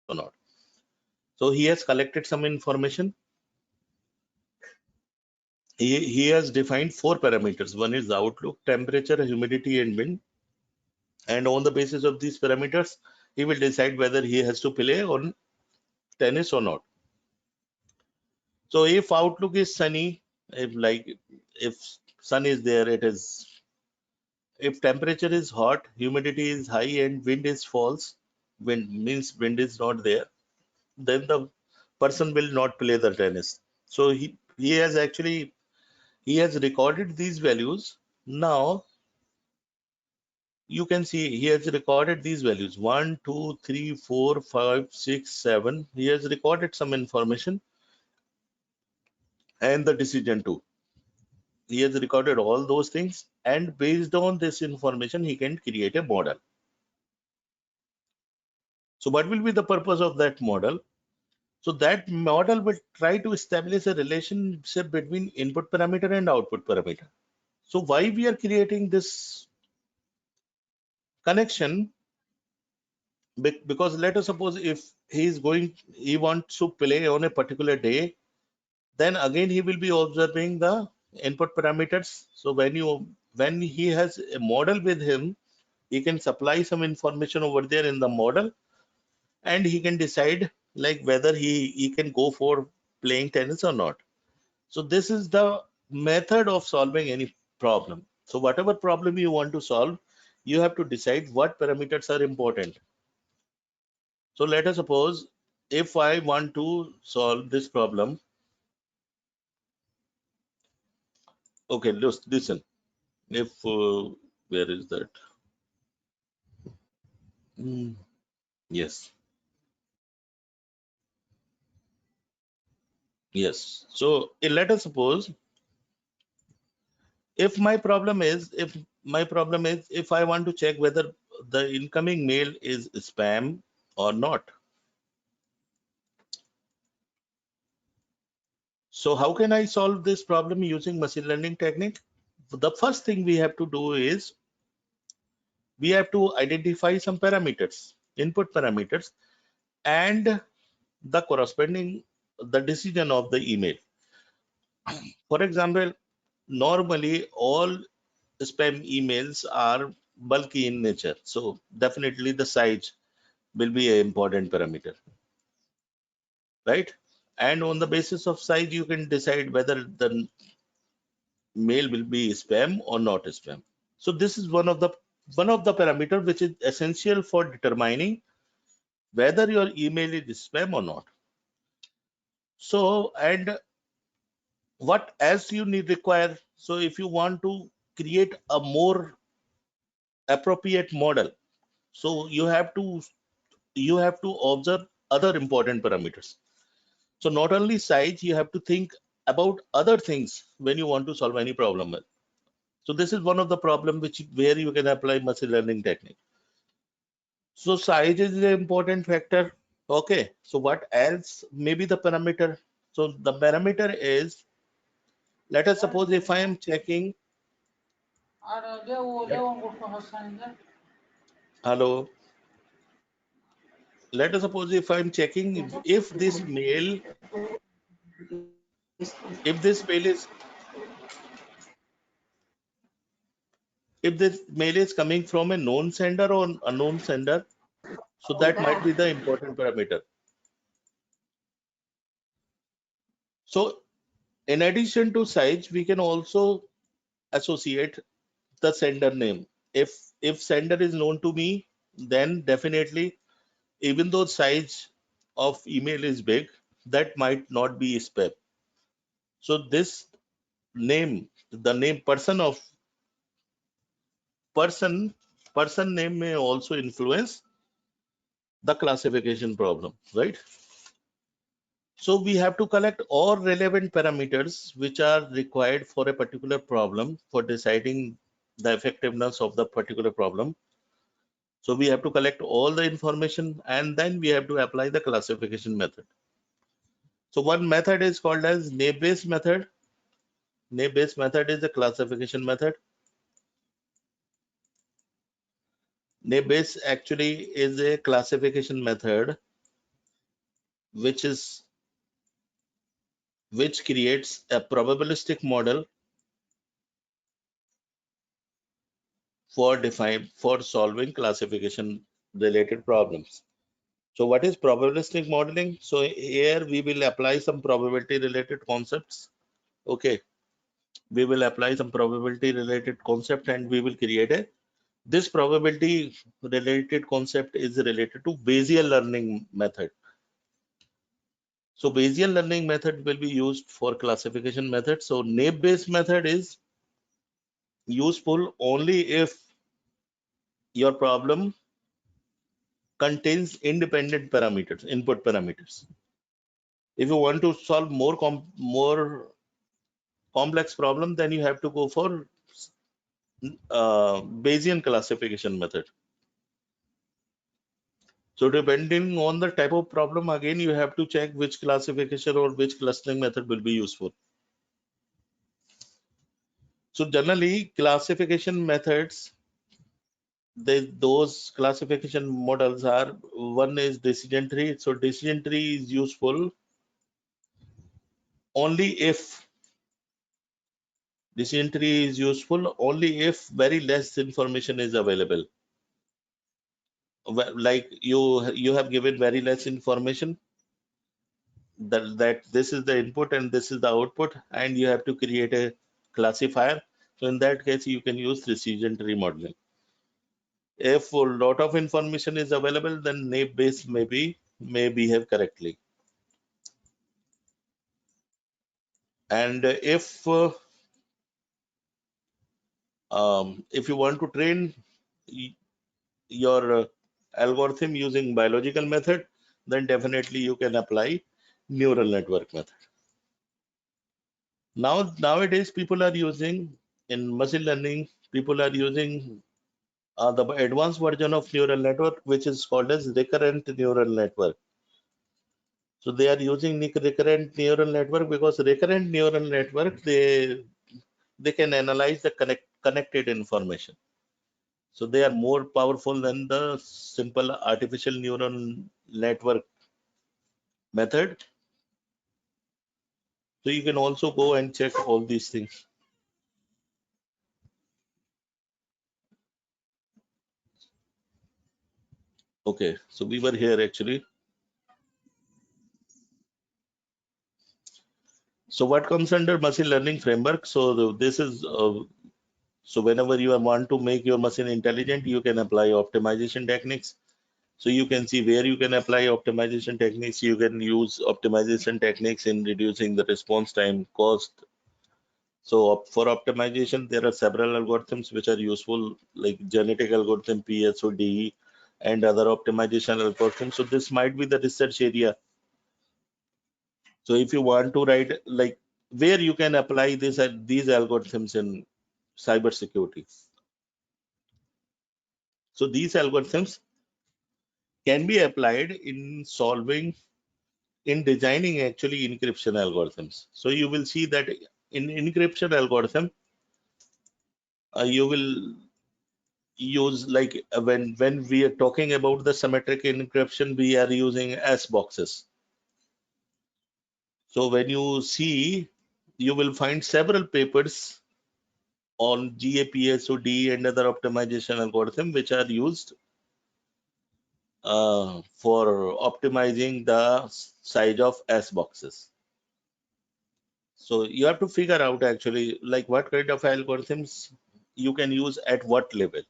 or not. So he has collected some information. He has defined 4 parameters. One is the outlook, temperature, humidity, and wind. And on the basis of these parameters, he will decide whether he has to play on tennis or not. So if outlook is sunny, if sun is there, it is. If temperature is hot, humidity is high, and wind is false, wind means wind is not there, then the person will not play the tennis. So he has recorded these values. Now you can see he has recorded these values 1, 2, 3, 4, 5, 6, 7. He has recorded some information and the decision too. He has recorded all those things, and based on this information, he can create a model. So what will be the purpose of that model? So that model will try to establish a relationship between input parameter and output parameter. So why we are creating this connection? Because let us suppose if he wants to play on a particular day, then again he will be observing the input parameters. So when he has a model with him, he can supply some information over there in the model, and he can decide like whether he can go for playing tennis or not. So this is the method of solving any problem. So whatever problem you want to solve, you have to decide what parameters are important. So let us suppose if I want to solve this problem. Okay, listen. If where is that? Yes, yes. So let us suppose if my problem is if I want to check whether the incoming mail is spam or not. So how can I solve this problem using machine learning technique? The first thing we have to do is we have to identify some parameters, input parameters, and the corresponding the decision of the email. For example, normally all spam emails are bulky in nature, so definitely the size will be an important parameter, right? And on the basis of size, you can decide whether the mail will be spam or not spam. So this is one of the parameter which is essential for determining whether your email is spam or not. So, and what else you need require? So if you want to create a more appropriate model, so you have to observe other important parameters. So not only size, you have to think about other things when you want to solve any problem. So this is one of the problem where you can apply machine learning technique. So size is an important factor. Okay. So what else? Maybe the parameter. So the parameter is, let us suppose if I am checking. Hello. Let us suppose if I'm checking if this mail is coming from a known sender or unknown sender. So that might be the important parameter. So in addition to size, we can also associate the sender name. If sender is known to me, then definitely, even though size of email is big, that might not be spam. So this name, the name person name may also influence the classification problem, right? So we have to collect all relevant parameters which are required for a particular problem for deciding the effectiveness of the particular problem. So we have to collect all the information and then we have to apply the classification method. So one method is called as naive-Bayes method. Naive-Bayes method is the classification method. Naive-Bayes actually is a classification method which creates a probabilistic model for solving classification related problems. So what is probabilistic modeling? So here we will apply some probability related concepts. Okay, we will apply some probability related concept and we will create this probability related concept is related to Bayesian learning method. So Bayesian learning method will be used for classification method. So naive-Bayes method is useful only if your problem contains independent parameters, input parameters. If you want to solve more complex problem, then you have to go for Bayesian classification method. So depending on the type of problem, again, you have to check which classification or which clustering method will be useful. So generally, classification methods, those classification models are, one is decision tree. So decision tree is useful only if very less information is available. Like you have given very less information that this is the input and this is the output, and you have to create a classifier. So in that case, you can use decision tree modeling. If a lot of information is available, then naive-Bayes may behave correctly. And if you want to train your algorithm using biological method, then definitely you can apply neural network method. Nowadays, people are using in machine learning, people are using the advanced version of neural network, which is called as recurrent neural network. So they are using recurrent neural network because recurrent neural network they can analyze the connected information. So they are more powerful than the simple artificial neural network method. So you can also go and check all these things. Okay, so we were here actually. So what comes under machine learning framework? So this is so whenever you want to make your machine intelligent, you can apply optimization techniques. So you can see where you can apply optimization techniques. You can use optimization techniques in reducing the response time, cost. So for optimization, there are several algorithms which are useful, like genetic algorithm, PSODE, and other optimization algorithms. So this might be the research area. So if you want to write, like, where you can apply this these algorithms in cybersecurity. So these algorithms can be applied in designing actually encryption algorithms. So you will see that in encryption algorithm, you will use, like, when we are talking about the symmetric encryption, we are using S boxes. So when you see, you will find several papers on GAPSOD and other optimization algorithm which are used for optimizing the size of S boxes. So you have to figure out actually like what kind of algorithms you can use at what level.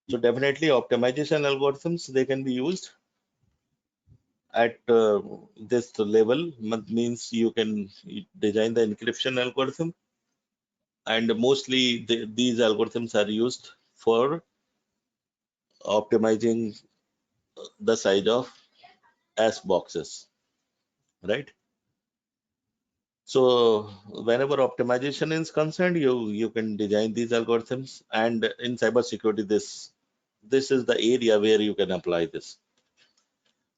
So definitely optimization algorithms, they can be used at this level, means you can design the encryption algorithm, and mostly these algorithms are used for optimizing the size of S boxes, right? So whenever optimization is concerned, you can design these algorithms, and in cybersecurity, this is the area where you can apply this.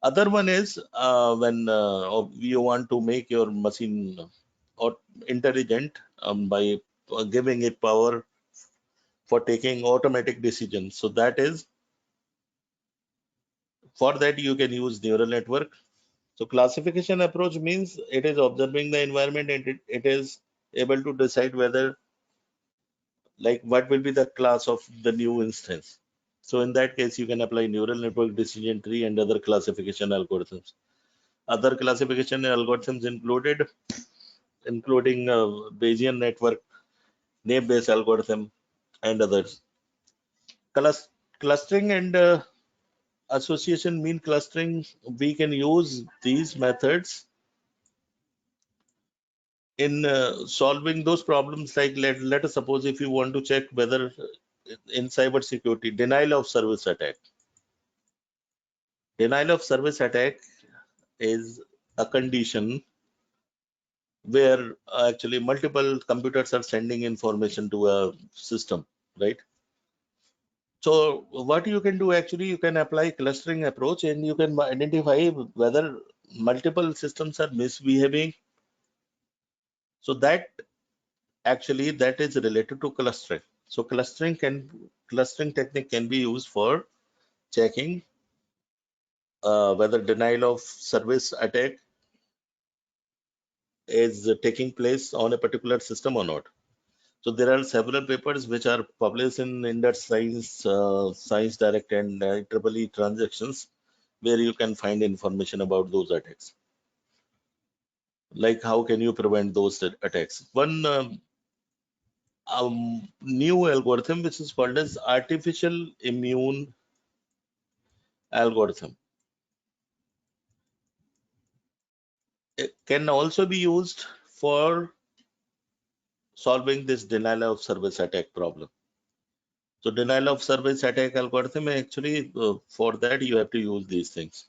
Other one is when you want to make your machine or intelligent by giving it power for taking automatic decisions. So that is, for that you can use neural network. So classification approach means it is observing the environment, and it is able to decide whether, like, what will be the class of the new instance. So in that case, you can apply neural network decision tree and other classification algorithms. Other classification algorithms including Bayesian network, naive-Bayes algorithm, and others. Clustering and association mean clustering. We can use these methods in solving those problems. Like, let us suppose if you want to check whether in cyber security, denial of service attack. Denial of service attack is a condition where actually multiple computers are sending information to a system, right? So what you can do, actually, you can apply clustering approach, and you can identify whether multiple systems are misbehaving. So that actually that is related to clustering. So clustering technique can be used for checking whether denial of service attack is taking place on a particular system or not. So there are several papers which are published in Indus Science, Science Direct, and IEEE Transactions, where you can find information about those attacks. Like, how can you prevent those attacks? One new algorithm which is called as artificial immune algorithm. It can also be used for solving this denial of service attack problem. So denial of service attack algorithm, actually for that you have to use these things.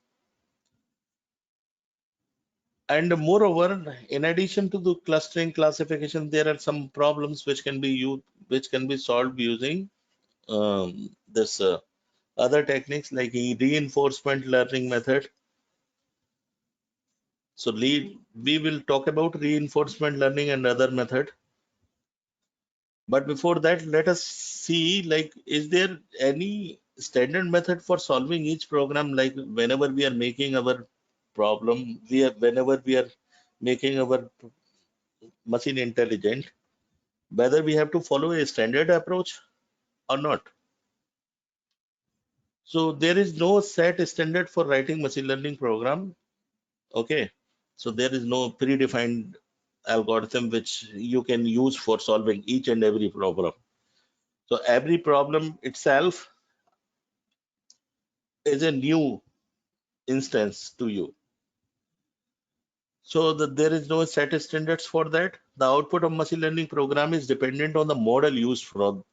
And moreover, in addition to the clustering classification, there are some problems which can be used, which can be solved using this other techniques like reinforcement learning method. So we will talk about reinforcement learning and other method. But before that, let us see, like, is there any standard method for solving each program? Like whenever we are making our problem, whenever we are making our machine intelligent, whether we have to follow a standard approach or not. So there is no set standard for writing machine learning program. Okay. So there is no predefined algorithm which you can use for solving each and every problem. So every problem itself is a new instance to you. So there is no set standards for that. The output of machine learning program is dependent on the model used for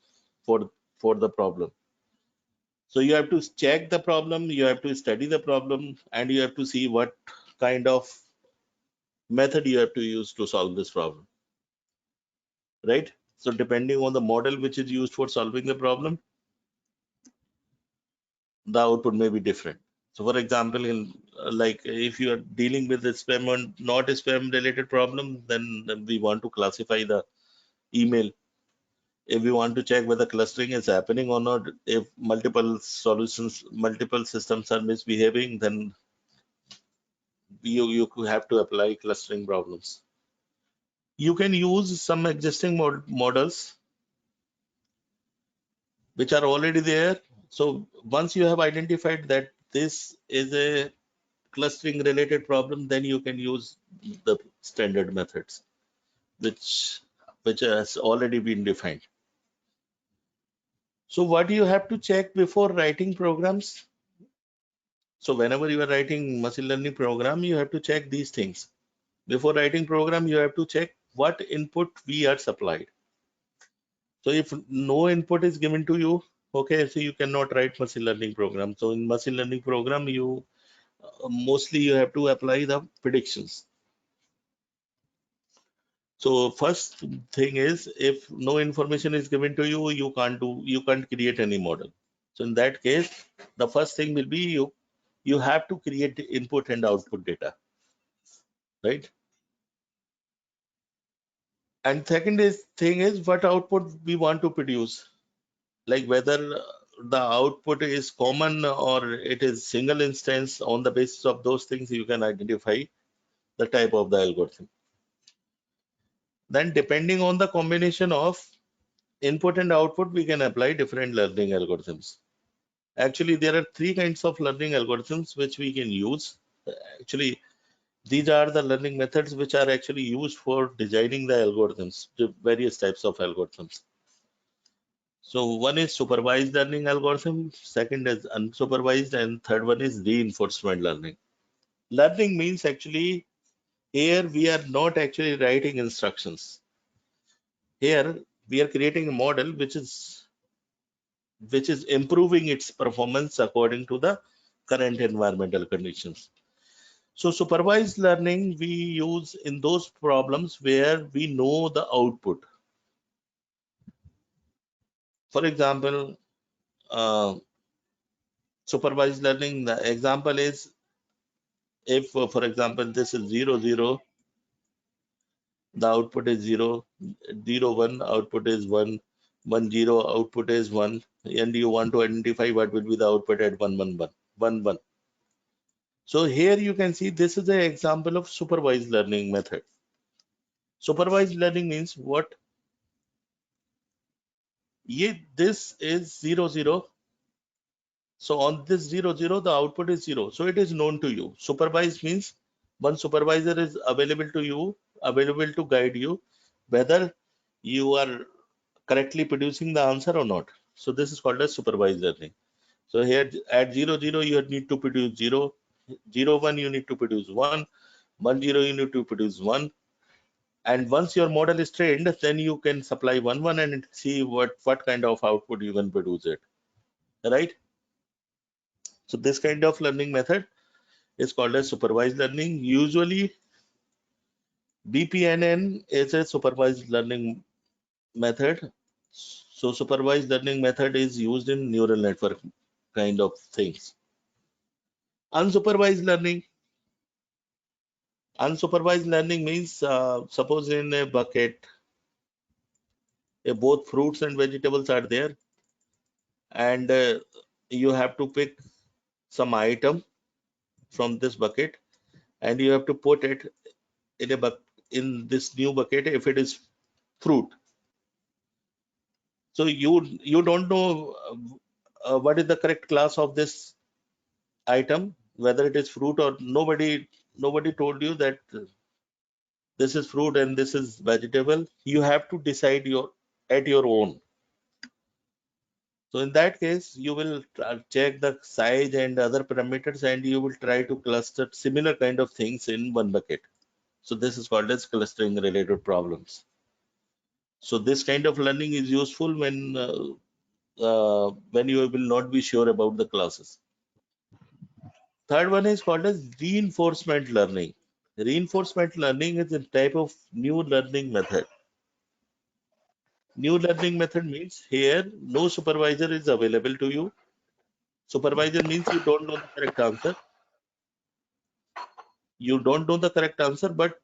the problem. So you have to check the problem, you have to study the problem, and you have to see what kind of method you have to use to solve this problem, right? So depending on the model which is used for solving the problem, the output may be different. So for example, in like if you are dealing with a spam and not a spam related problem, then we want to classify the email. If we want to check whether clustering is happening or not, if multiple systems are misbehaving, then you have to apply clustering problems. You can use some existing models which are already there. So once you have identified that this is a clustering related problem, then you can use the standard methods which has already been defined. So what do you have to check before writing programs? So whenever you are writing machine learning program, you have to check these things. Before writing program, you have to check what input we are supplied. So if no input is given to you, okay, so you cannot write machine learning program. So in machine learning program, you mostly you have to apply the predictions. So first thing is, if no information is given to you, you can't create any model. So in that case, the first thing will be you have to create input and output data, right? And second thing is what output we want to produce, like whether the output is common or it is single instance. On the basis of those things, you can identify the type of the algorithm. Then depending on the combination of input and output, we can apply different learning algorithms. Actually, there are three kinds of learning algorithms which we can use. Actually, these are the learning methods which are actually used for designing the algorithms, the various types of algorithms. So one is supervised learning algorithm, second is unsupervised, and third one is reinforcement learning. Learning means actually here we are not actually writing instructions. Here we are creating a model which is improving its performance according to the current environmental conditions. So supervised learning we use in those problems where we know the output. For example, supervised learning, the example is if for example this is 0 0, the output is 0 0 1, output is 1 1 0, output is 1, and you want to identify what will be the output at 1 1 1 1 1. So here you can see this is an example of supervised learning method. Supervised learning means what? This is 0 0. So on this 0 0, the output is 0. So it is known to you. Supervised means one supervisor is available to you, available to guide you whether you are correctly producing the answer or not. So this is called as supervised learning. So here at 0 0, you need to produce 0, 0 1, you need to produce 1, 1 0, you need to produce 1. And once your model is trained, then you can supply 1 1 and see what kind of output you can produce it, right? So this kind of learning method is called as supervised learning. Usually BPNN is a supervised learning method. So supervised learning method is used in neural network kind of things. Unsupervised learning, Unsupervised learning means suppose in a bucket, both fruits and vegetables are there, and you have to pick some item from this bucket, and you have to put it in a in this new bucket if it is fruit. So you don't know what is the correct class of this item, whether it is fruit or nobody told you that this is fruit and this is vegetable. You have to decide at your own. So in that case, you will check the size and other parameters, and you will try to cluster similar kind of things in one bucket. So this is called as clustering related problems. So this kind of learning is useful when you will not be sure about the classes. Third one is called as reinforcement learning. Reinforcement learning is a type of new learning method. New learning method means here no supervisor is available to you. Supervisor means you don't know the correct answer. You don't know the correct answer, but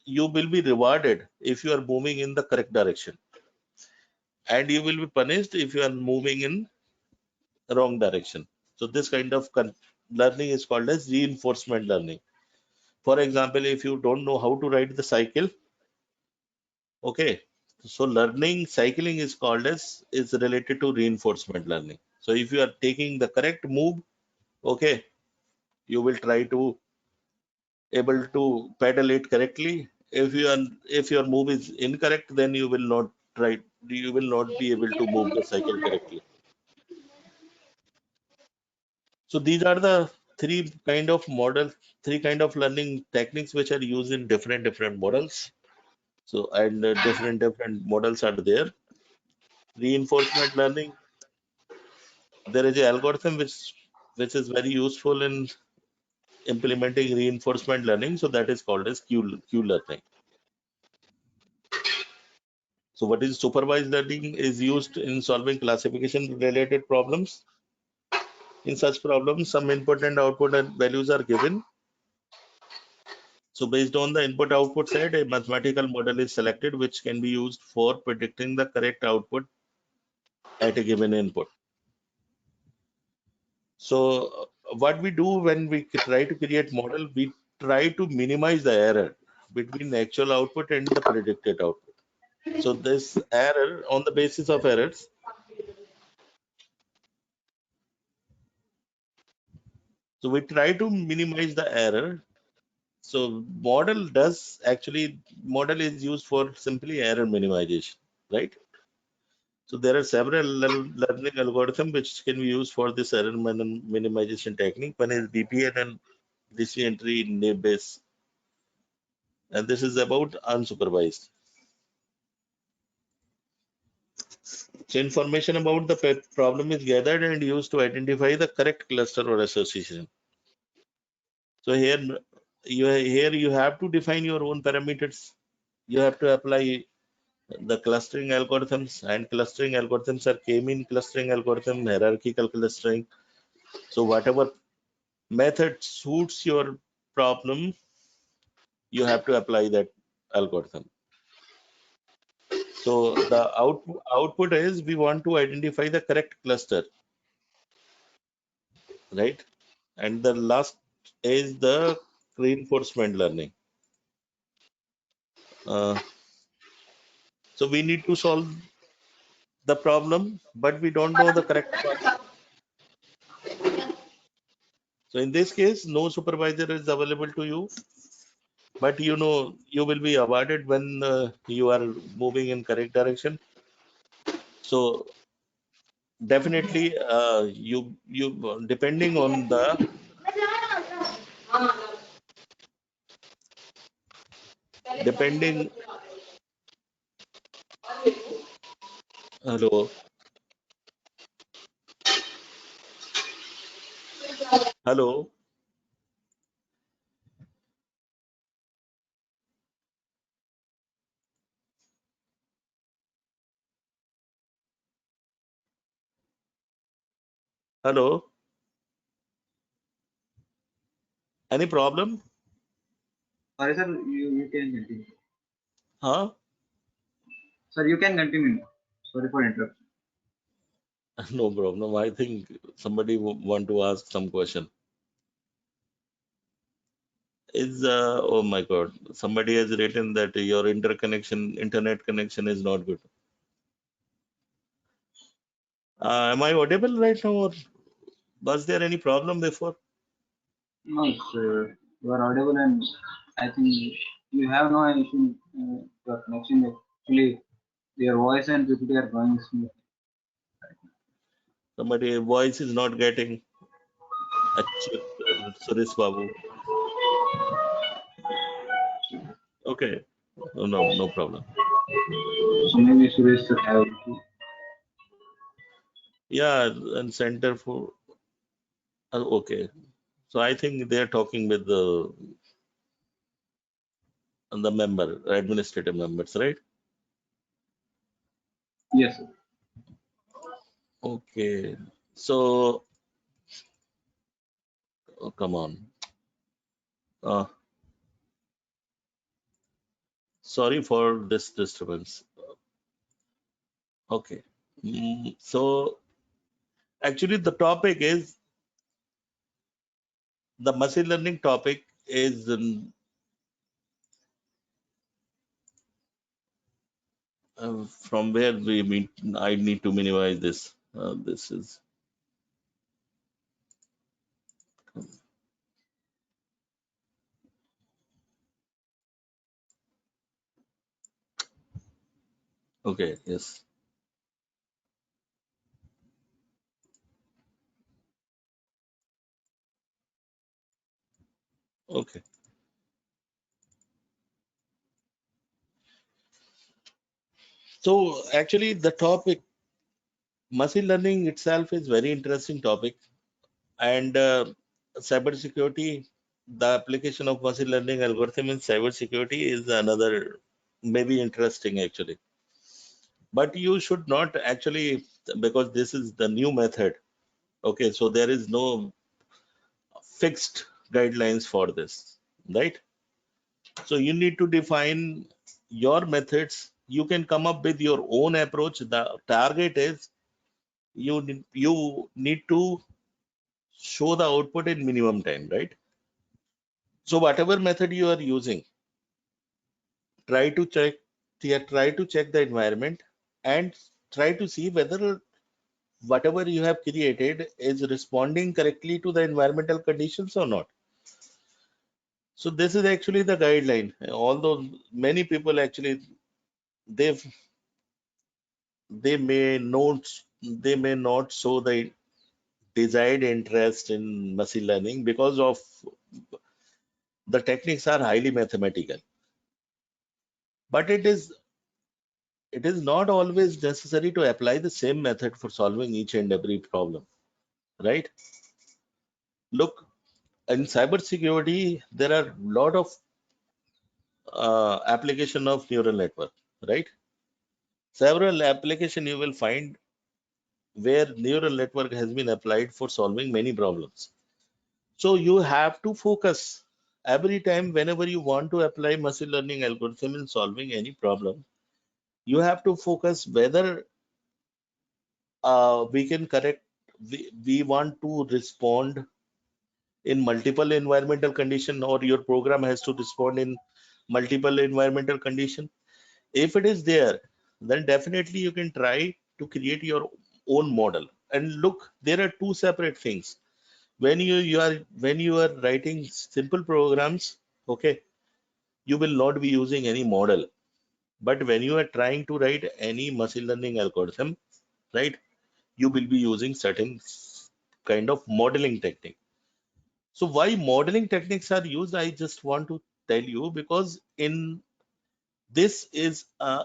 you will be rewarded if you are moving in the correct direction, and you will be punished if you are moving in wrong direction. So this kind of learning is called as reinforcement learning. For example, if you don't know how to ride the cycle, okay, so learning cycling is called as is related to reinforcement learning. So if you are taking the correct move, okay, you will try to able to pedal it correctly. If your move is incorrect, then you will not be able to move the cycle correctly. So these are the three kind of learning techniques which are used in different models. So and different models are there. Reinforcement learning, there is an algorithm which is very useful in implementing reinforcement learning. So that is called as Q learning. So what is supervised learning is used in solving classification related problems. In such problems, some input and output and values are given. So based on the input output side, a mathematical model is selected which can be used for predicting the correct output at a given input. So what we do when we try to create model, we try to minimize the error between the actual output and the predicted output. So this error, on the basis of errors, so we try to minimize the error. So model is used for simply error minimization, right? So there are several learning algorithms which can be used for this error minimization technique. One is BPN and DC entry name base, and this is about unsupervised. So information about the problem is gathered and used to identify the correct cluster or association. So here you have to define your own parameters. You have to apply the clustering algorithms, and clustering algorithms are k-mean clustering algorithm, hierarchical clustering. So whatever method suits your problem, you have to apply that algorithm. So the output is we want to identify the correct cluster, right? And the last is the reinforcement learning. So we need to solve the problem, but we don't know the correct path. So in this case, no supervisor is available to you, but you know you will be awarded when you are moving in correct direction. So definitely, you depending on the depending. Hello, hello, hello. Any problem? Sorry, sir, you can continue. Huh? Sir, you can continue. Sorry for interruption. No problem. I think somebody want to ask some question. Is oh my God, somebody has written that your internet connection is not good. Am I audible right now, or was there any problem before? No, sir, you are audible, and I think you have no issue. Your connection actually, your voice and PPT are going smooth. Somebody voice is not getting. Achyut or Suresh Babu. Okay. No problem. So maybe Suresh should have. Yeah, and Center for okay. So I think they are talking with the administrative members, right? Yes, sir. Okay. So come on. Uh, Sorry for this disturbance. Okay. So actually the topic is the machine learning topic is from where we meet. I need to minimize this. This is okay. Yes. Okay. So actually the topic machine learning itself is very interesting topic, and cybersecurity, the application of machine learning algorithm in cybersecurity is another maybe interesting actually. But you should not actually, because this is the new method. Okay, so there is no fixed guidelines for this, right? So you need to define your methods. You can come up with your own approach. The target is you need to show the output in minimum time, right? So whatever method you are using, try to check the environment and try to see whether whatever you have created is responding correctly to the environmental conditions or not. So this is actually the guideline. Although many people actually they've they may not show the desired interest in machine learning because of the techniques are highly mathematical. But it is not always necessary to apply the same method for solving each and every problem, right? Look, in cybersecurity, there are a lot of application of neural network, right? Several application you will find where neural network has been applied for solving many problems. So you have to focus every time whenever you want to apply machine learning algorithm in solving any problem, you have to focus whether we can correct, we want to respond in multiple environmental condition, or your program has to respond in multiple environmental condition. If it is there, then definitely you can try to create your own model. And look, there are two separate things. When you are writing simple programs, okay, you will not be using any model. But when you are trying to write any machine learning algorithm, right, you will be using certain kind of modeling technique. So why modeling techniques are used, I just want to tell you, because in this is a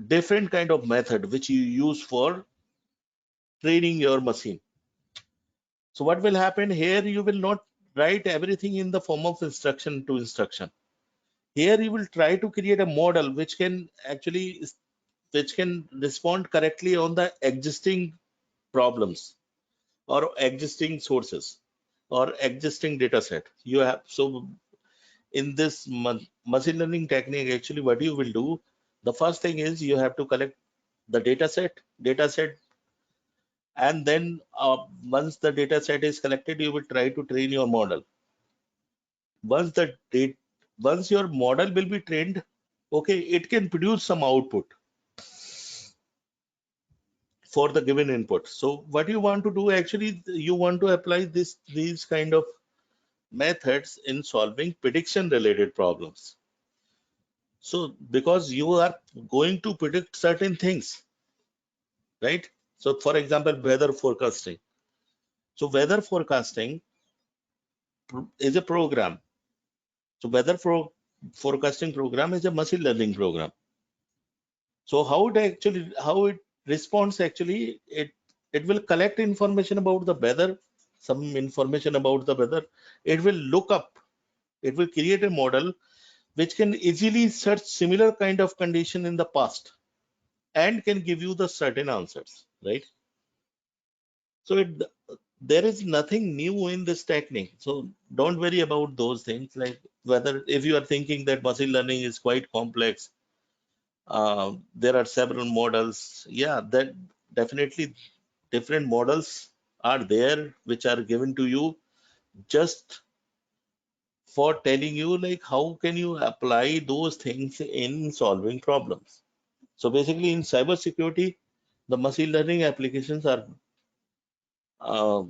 different kind of method which you use for training your machine. So what will happen here, you will not write everything in the form of instruction to instruction. Here you will try to create a model which can respond correctly on the existing problems or existing sources or existing data set you have. So in this machine learning technique, actually what you will do, the first thing is you have to collect the data set, and then once the data set is collected, you will try to train your model. Once once your model will be trained, okay, it can produce some output for the given input. So what you want to do, actually, you want to apply these kind of methods in solving prediction related problems. So because you are going to predict certain things, right? So for example, weather forecasting. So weather forecasting is a program. So weather forecasting program is a machine learning program. So how it responds, actually, it will collect information about the weather, some information about the weather. It will look up, it will create a model which can easily search similar kind of condition in the past and can give you the certain answers, right? So there is nothing new in this technique. So don't worry about those things, like whether if you are thinking that machine learning is quite complex, there are several models. Yeah, that definitely different models are there which are given to you just for telling you like how can you apply those things in solving problems. So basically in cybersecurity, the machine learning applications are uh,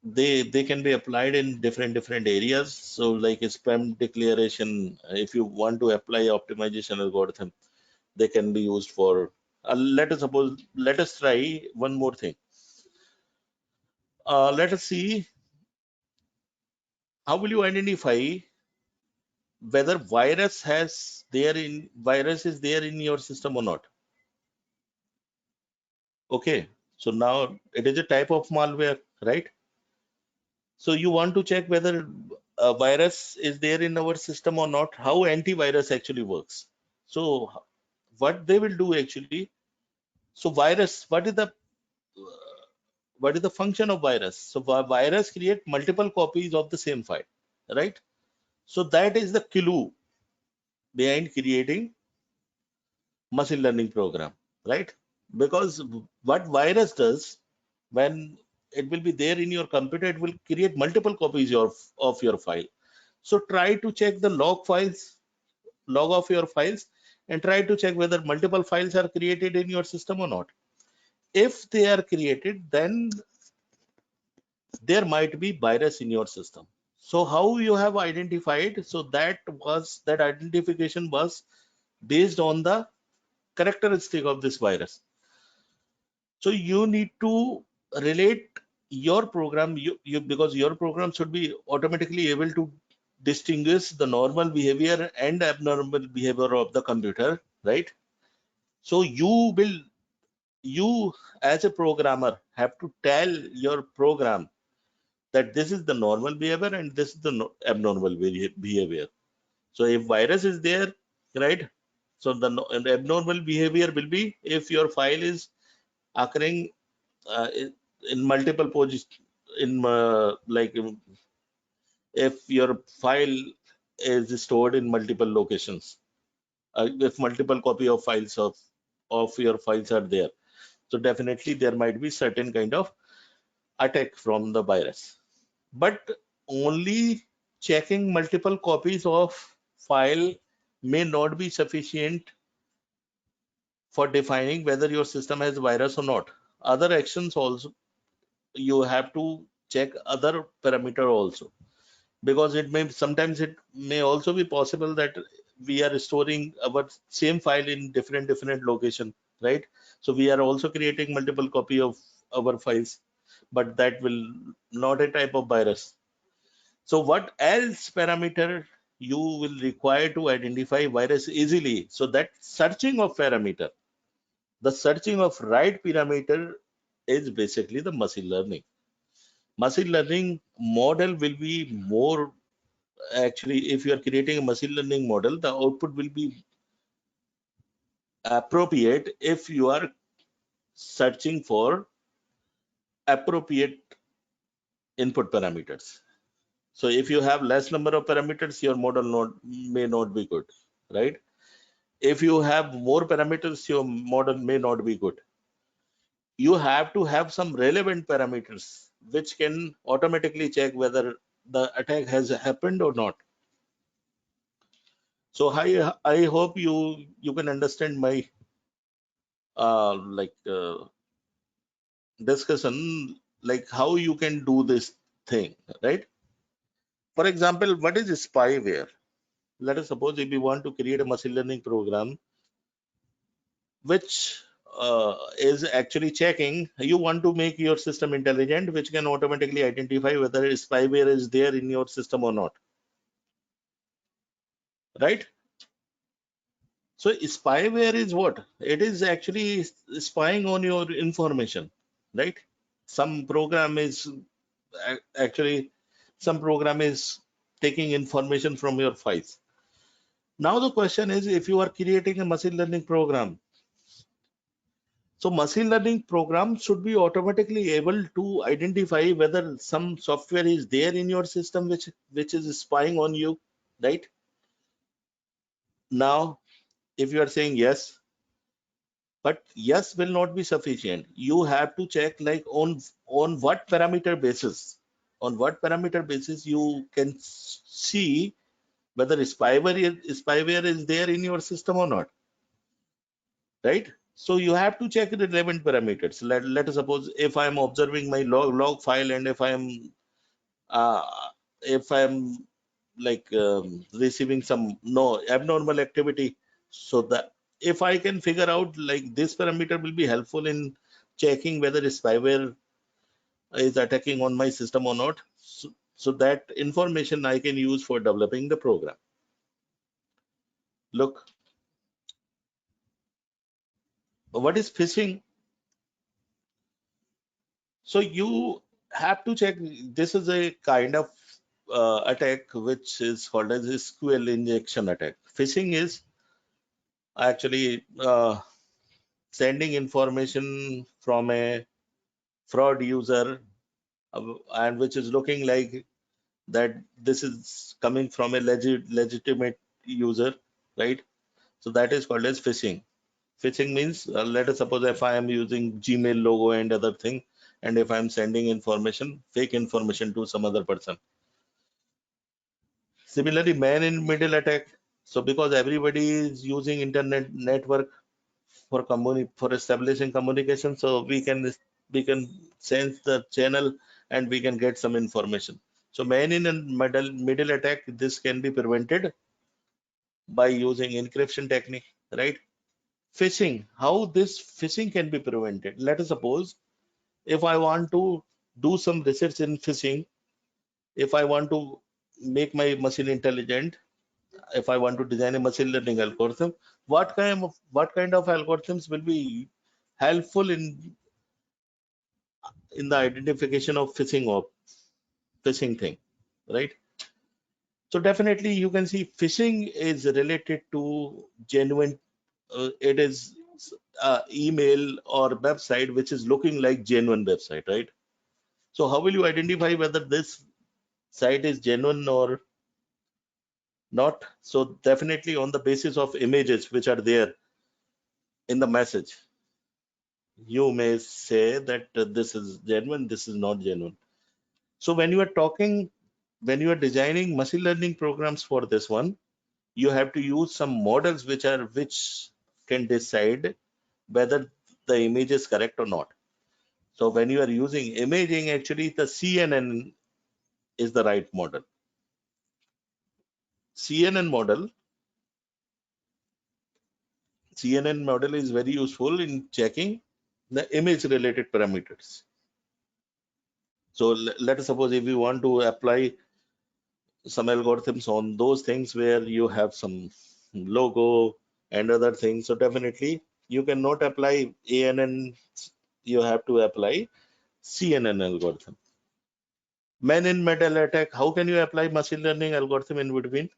they can be applied in different areas. So like a spam declaration, if you want to apply optimization algorithm, they can be used for let us try one more thing. Let us see how will you identify whether virus is there in your system or not. Okay, so now it is a type of malware, right? So you want to check whether a virus is there in our system or not, how antivirus actually works. So what they will do actually, so virus, what is the function of virus? So virus create multiple copies of the same file, right? So that is the clue behind creating machine learning program, right? Because what virus does, when it will be there in your computer, it will create multiple copies of your file. So try to check the log of your files, and try to check whether multiple files are created in your system or not. If they are created, then there might be virus in your system. So how you have identified? So that identification was based on the characteristic of this virus. So you need to relate your program, because your program should be automatically able to distinguish the normal behavior and abnormal behavior of the computer, right? So you as a programmer have to tell your program that this is the normal behavior and this is the abnormal behavior. So if virus is there, right? So the abnormal behavior will be if your file is occurring in multiple positions, if your file is stored in multiple locations, if multiple copy of files of your files are there, so definitely there might be certain kind of attack from the virus. But only checking multiple copies of file may not be sufficient for defining whether your system has virus or not. Other actions also, you have to check other parameter also, because sometimes it may also be possible that we are storing our same file in different location, right? So we are also creating multiple copy of our files, but that will not a type of virus. So what else parameter you will require to identify virus easily? So that searching of parameter, the searching of right parameter is basically the machine learning. Machine learning model will be more, actually, if you are creating a machine learning model, the output will be appropriate if you are searching for appropriate input parameters. So if you have less number of parameters, your model may not be good, right? If you have more parameters, your model may not be good. You have to have some relevant parameters which can automatically check whether the attack has happened or not. So I hope you can understand my discussion, like how you can do this thing, right? For example, what is spyware? Let us suppose if we want to create a machine learning program which is actually checking, you want to make your system intelligent, which can automatically identify whether spyware is there in your system or not, right? So spyware is what? It is actually spying on your information, right? Some program is actually, some program is taking information from your files. Now the question is, if you are creating a machine learning program, so machine learning program should be automatically able to identify whether some software is there in your system which is spying on you, right? Now, if you are saying yes, but yes will not be sufficient. You have to check like on what parameter basis, you can see whether spyware is there in your system or not, right? So you have to check the relevant parameters. Let us suppose if I am observing my log file, and uh, if I'm like receiving some no abnormal activity, so that if I can figure out like this parameter will be helpful in checking whether spyware is attacking on my system or not. So that information I can use for developing the program. Look, what is phishing? So you have to check. This is a kind of attack which is called as SQL injection attack. Phishing is actually sending information from a fraud user, and which is looking like that this is coming from a legitimate user, right? So that is called as phishing. Phishing means, let us suppose if I am using Gmail logo and other thing, and if I am sending information, fake information to some other person. Similarly, man in middle attack. So because everybody is using internet network for establishing communication, so we can sense the channel and we can get some information. So man in a middle attack, this can be prevented by using encryption technique, right? Phishing, how this phishing can be prevented? Let us suppose if I want to do some research in phishing, if I want to make my machine intelligent, if I want to design a machine learning algorithm, what kind of algorithms will be helpful in the identification of phishing thing, right? So definitely you can see phishing is related to genuine. It is email or website which is looking like genuine website, right? So how will you identify whether this site is genuine or not? So definitely on the basis of images which are there in the message, you may say that this is genuine, this is not genuine. So when you are designing machine learning programs for this one, you have to use some models which can decide whether the image is correct or not. So when you are using imaging, actually the CNN is the right model. CNN model is very useful in checking the image related parameters. So let us suppose if you want to apply some algorithms on those things where you have some logo and other things, so definitely you cannot apply ANN, you have to apply CNN algorithm. Man in middle attack, how can you apply machine learning algorithm in between?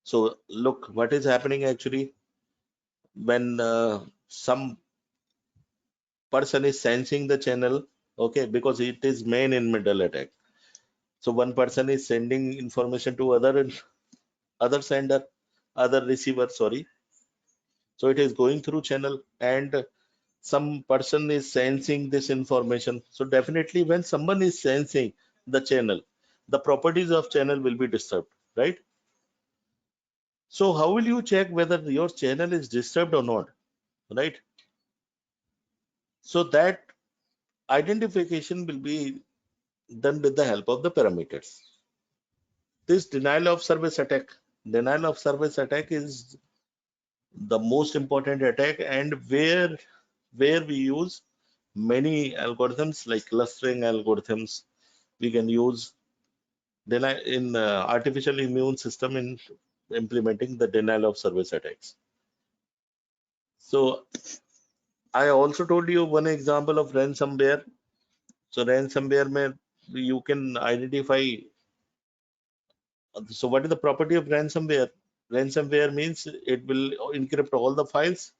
So look, what is happening actually when some person is sensing the channel, okay, because it is man in middle attack. So one person is sending information to other sender, other receiver, sorry. So it is going through channel, and some person is sensing this information. So definitely when someone is sensing the channel, the properties of channel will be disturbed, right? So how will you check whether your channel is disturbed or not, right? So that identification will be done with the help of the parameters. This denial of service attack is the most important attack, and where we use many algorithms like clustering algorithms. We can use denial in artificial immune system in implementing the denial of service attacks. So I also told you one example of ransomware. So ransomware may you can identify. So what is the property of ransomware? Ransomware means it will encrypt all the files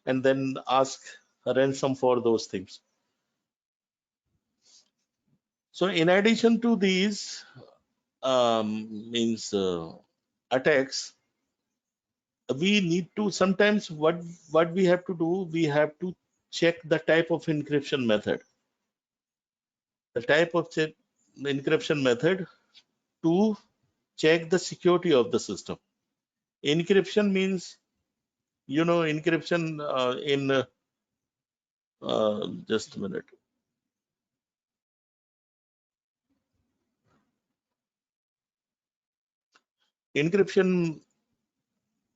and then ask a ransom for those things. So in addition to these attacks, we need to sometimes what we have to do, we have to check the type of encryption method. The type of encryption method to check the security of the system. Encryption means, you know, encryption just a minute. Encryption,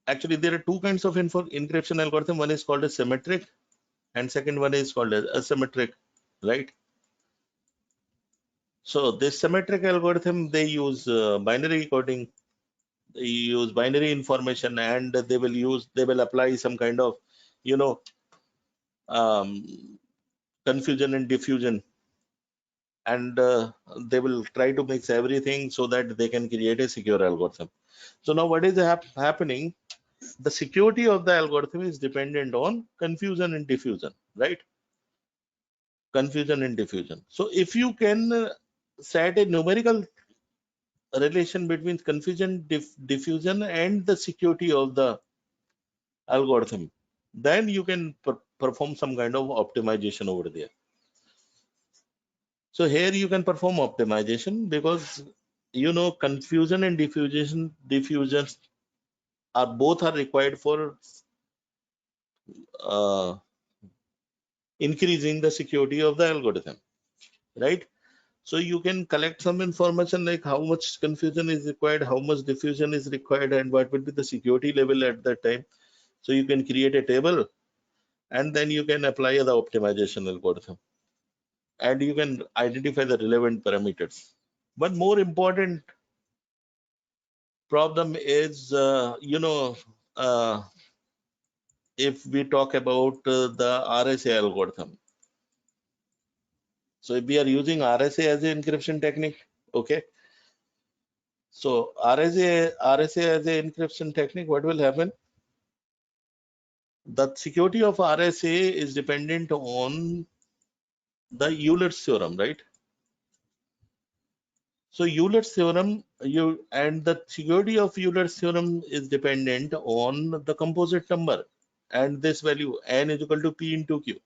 actually there are two kinds of encryption algorithm. One is called a symmetric and second one is called as asymmetric, right? So this symmetric algorithm, they use binary coding, they use binary information, and they will apply some kind of, you know, confusion and diffusion, and they will try to mix everything so that they can create a secure algorithm. So now what is happening? The security of the algorithm is dependent on confusion and diffusion, right? Confusion and diffusion. So if you can set a numerical relation between confusion, diffusion, and the security of the algorithm, then you can perform some kind of optimization over there. So here you can perform optimization because, you know, confusion and diffusion are both required for increasing the security of the algorithm, right? So you can collect some information like how much confusion is required, how much diffusion is required, and what will be the security level at that time. So you can create a table and then you can apply the optimization algorithm and you can identify the relevant parameters. One more important problem is, if we talk about the RSA algorithm. So if we are using RSA as an encryption technique, okay. So RSA as an encryption technique, what will happen? The security of RSA is dependent on the Euler's theorem, right? So Euler's theorem, and the security of Euler's theorem is dependent on the composite number, and this value n is equal to p into q.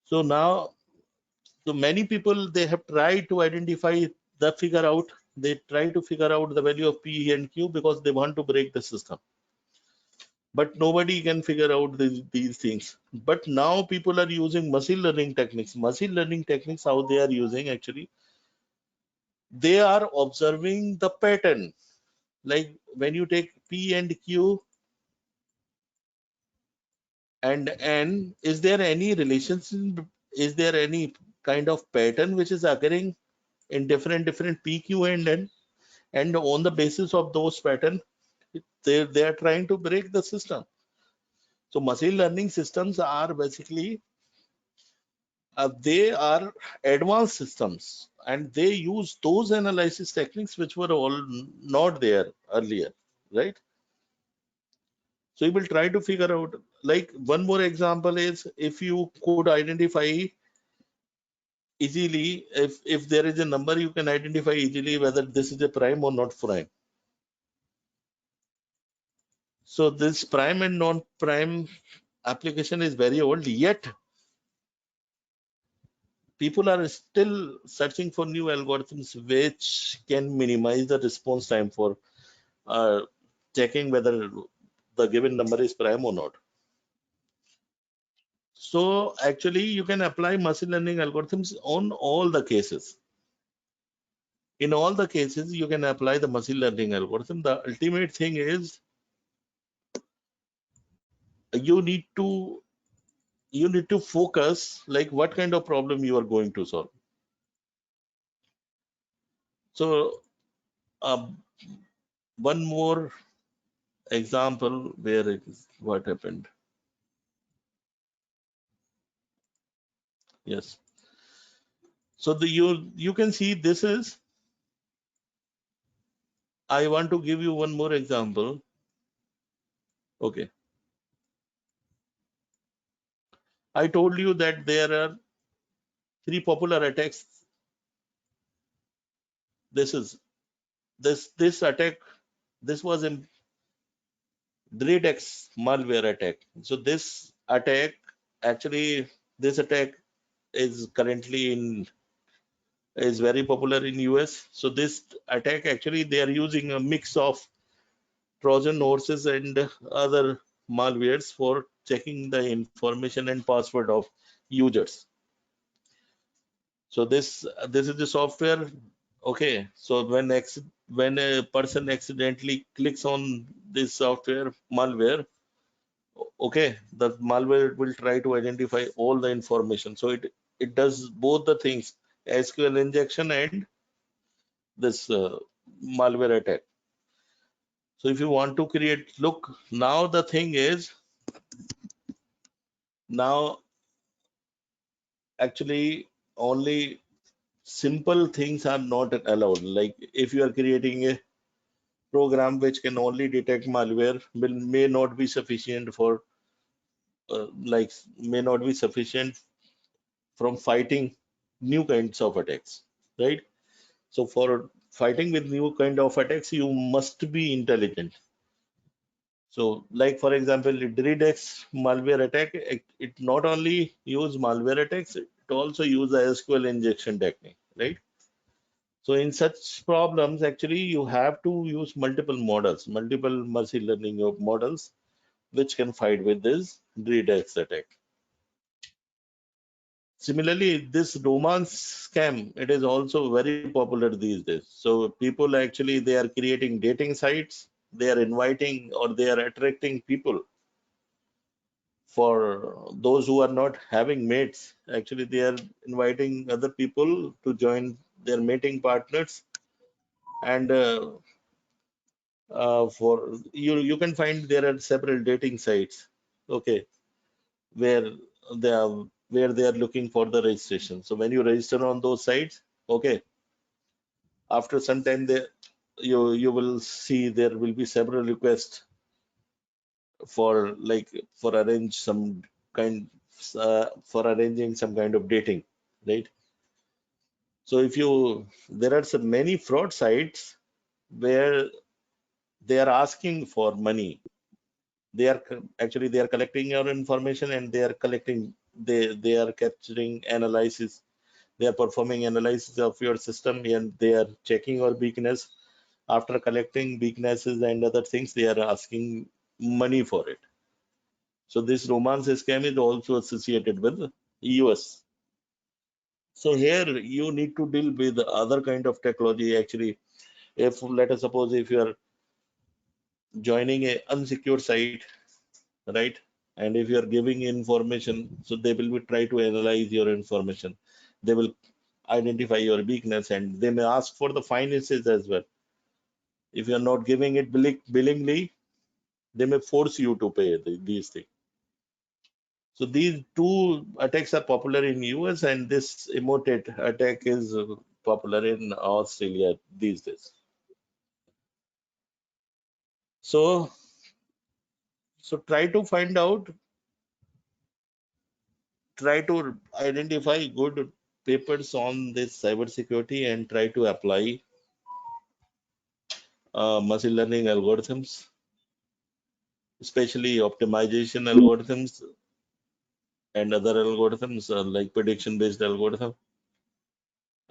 So now, so many people, they have tried to identify they try to figure out the value of p and q because they want to break the system. But nobody can figure out these things. But now people are using machine learning techniques. Machine learning techniques, how they are using actually, they are observing the pattern. Like when you take P and Q and N, is there any relationship? Is there any kind of pattern which is occurring in different P, Q, and N? And on the basis of those pattern, they are trying to break the system. So machine learning systems are basically they are advanced systems, and they use those analysis techniques which were all not there earlier, right? So you will try to figure out, like one more example is if you could identify easily, if there is a number, you can identify easily whether this is a prime or not prime. So this prime and non-prime application is very old, yet people are still searching for new algorithms which can minimize the response time for checking whether the given number is prime or not. So actually you can apply machine learning algorithms on all the cases. In all the cases, you can apply the machine learning algorithm. The ultimate thing is you need to focus like what kind of problem you are going to solve. So one more example where it is what happened. Yes. So you can see this is, I want to give you one more example. Okay. I told you that there are 3 popular attacks. This attack, this was a DreadX malware attack. So this attack, actually, this attack is currently is very popular in US. So this attack, actually, they are using a mix of Trojan horses and other malwares for checking the information and password of users. So this is the software. Okay, so when a person accidentally clicks on this software malware, okay, the malware will try to identify all the information. So it does both the things, SQL injection and this malware attack. So if you want to create, look, now the thing is, now actually only simple things are not allowed. Like if you are creating a program which can only detect malware, may not be sufficient for may not be sufficient from fighting new kinds of attacks, right? So for fighting with new kind of attacks, you must be intelligent. So like for example, DreadX malware attack, it not only use malware attacks, it also use the SQL injection technique, right? So in such problems, actually you have to use multiple models, multiple machine learning models, which can fight with this DreadX attack. Similarly, this romance scam, it is also very popular these days. So people actually, they are creating dating sites, they are inviting or they are attracting people. For those who are not having mates, actually they are inviting other people to join their mating partners. And for you can find there are several dating sites, okay, where they are looking for the registration. So when you register on those sites, okay, after some time you will see there will be several requests for for arranging some kind of dating, right? So if you, there are some many fraud sites where they are asking for money. They are actually they are collecting your information and they are collecting, they are capturing analysis, they are performing analysis of your system and they are checking your weakness. After collecting weaknesses and other things, they are asking money for it. So this romance scam is also associated with US. So here you need to deal with other kind of technology. Actually, if let us suppose if you are joining a unsecure site, right, and if you are giving information, so they will be try to analyze your information, they will identify your weakness and they may ask for the finances as well. If you are not giving it willingly, they may force you to pay these things. So these two attacks are popular in US and this Emotet attack is popular in Australia these days. So try to find out, try to identify good papers on this cybersecurity and try to apply machine learning algorithms, especially optimization algorithms and other algorithms like prediction-based algorithm.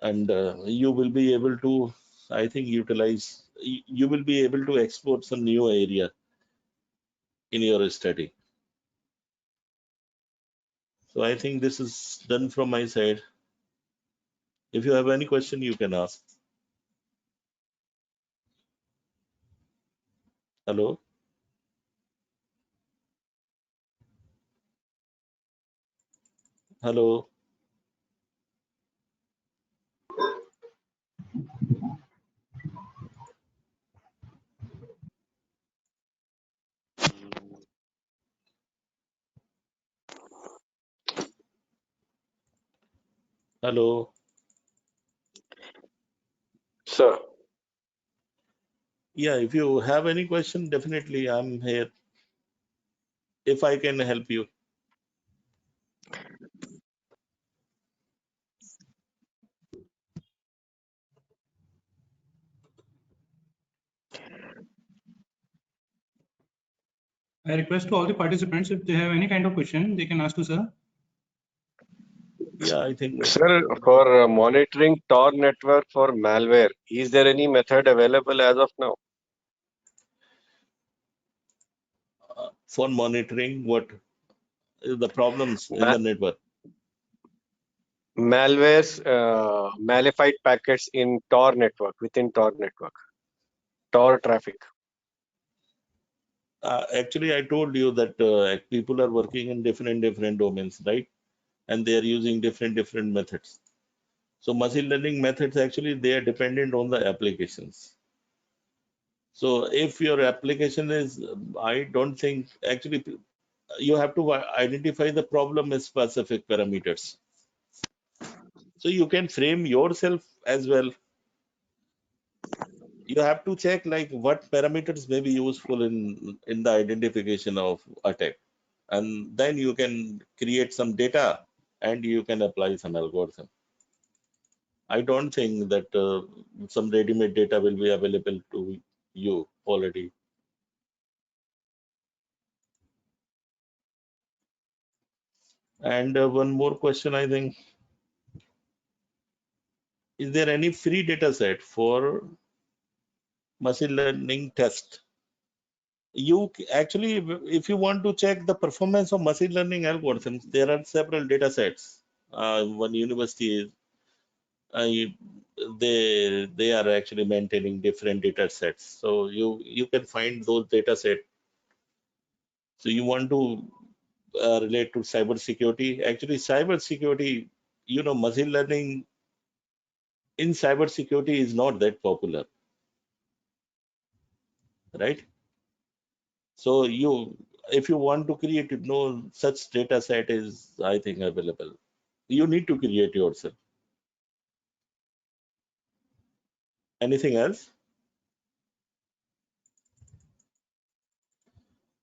And you will be able to, I think, utilize, you will be able to explore some new area in your study. So I think this is done from my side. If you have any question, you can ask. Hello? Hello? Hello? Sir, Yeah, if you have any question, definitely I'm here if I can help you. I request to all the participants, if they have any kind of question, they can ask to sir. Yeah, I think sir, for monitoring Tor network for malware, is there any method available as of now? for monitoring what is the problems in Ma the network. Malware's malified packets in Tor network, within Tor network, Tor traffic. Actually, I told you that people are working in different domains, right? And they are using different methods. So machine learning methods, actually, they are dependent on the applications. So if your application is, I don't think, actually, you have to identify the problem as specific parameters. So you can frame yourself as well. You have to check like what parameters may be useful in the identification of attack, and then you can create some data and you can apply some algorithm. I don't think that some ready-made data will be available to you already. And one more question, I think, is there any free data set for machine learning test? You actually, if you want to check the performance of machine learning algorithms, there are several data sets. One university is, they are actually maintaining different data sets. So you can find those data set. So you want to relate to cyber security. Actually, cyber security, machine learning in cyber security is not that popular, right? So if you want to create, such data set is, I think, available. You need to create yourself. Anything else?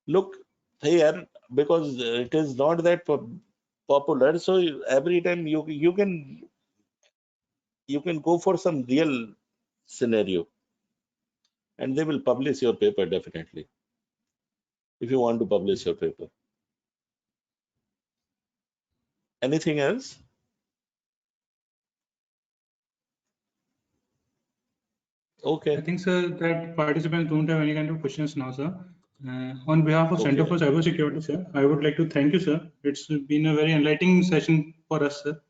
Look here, because it is not that popular. So every time you can go for some real scenario, and they will publish your paper definitely if you want to publish your paper. Anything else? Okay. I think, sir, that participants don't have any kind of questions now, sir. On behalf of Center for Cybersecurity, sir, I would like to thank you, sir. It's been a very enlightening session for us, sir.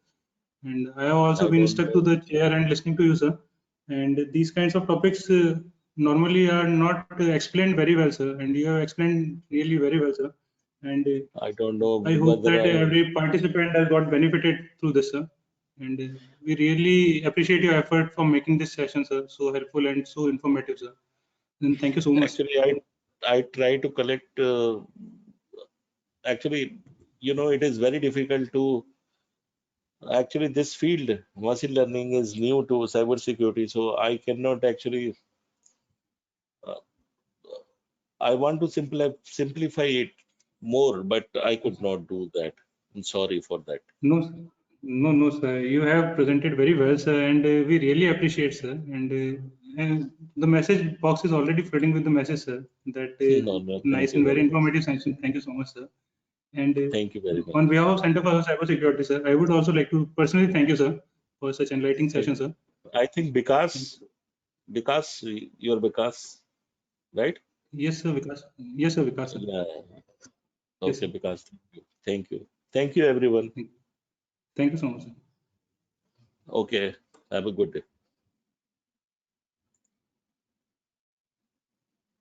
And I have also been stuck to the chair and listening to you, sir. And these kinds of topics normally are not explained very well, sir. And you have explained really very well, sir. And I don't know I hope whether that every participant has got benefited through this, sir. And we really appreciate your effort for making this session, sir, so helpful and so informative, sir. And thank you so much. Actually, I try to collect. Actually, it is very difficult to. Actually, this field, machine learning, is new to cybersecurity, so I cannot actually. I want to simplify it more, but I could not do that. I'm sorry for that. No, No, sir. You have presented very well, sir, and we really appreciate, sir. And the message box is already flooding with the message, sir. That No, no, thank nice you and very very much. informative session. Thank you so much, sir. And Thank you very much. on behalf of Center for Cyber Security, sir, I would also like to personally thank you, sir, for such enlightening session, sir. I think Vikas, you're Vikas, right? Yes, sir, Vikas. Yes, sir, Vikas, sir. Yeah. Yes, Okay, sir. Vikas. Thank you. Thank you, everyone. Thank you so much, sir. Okay. Have a good day.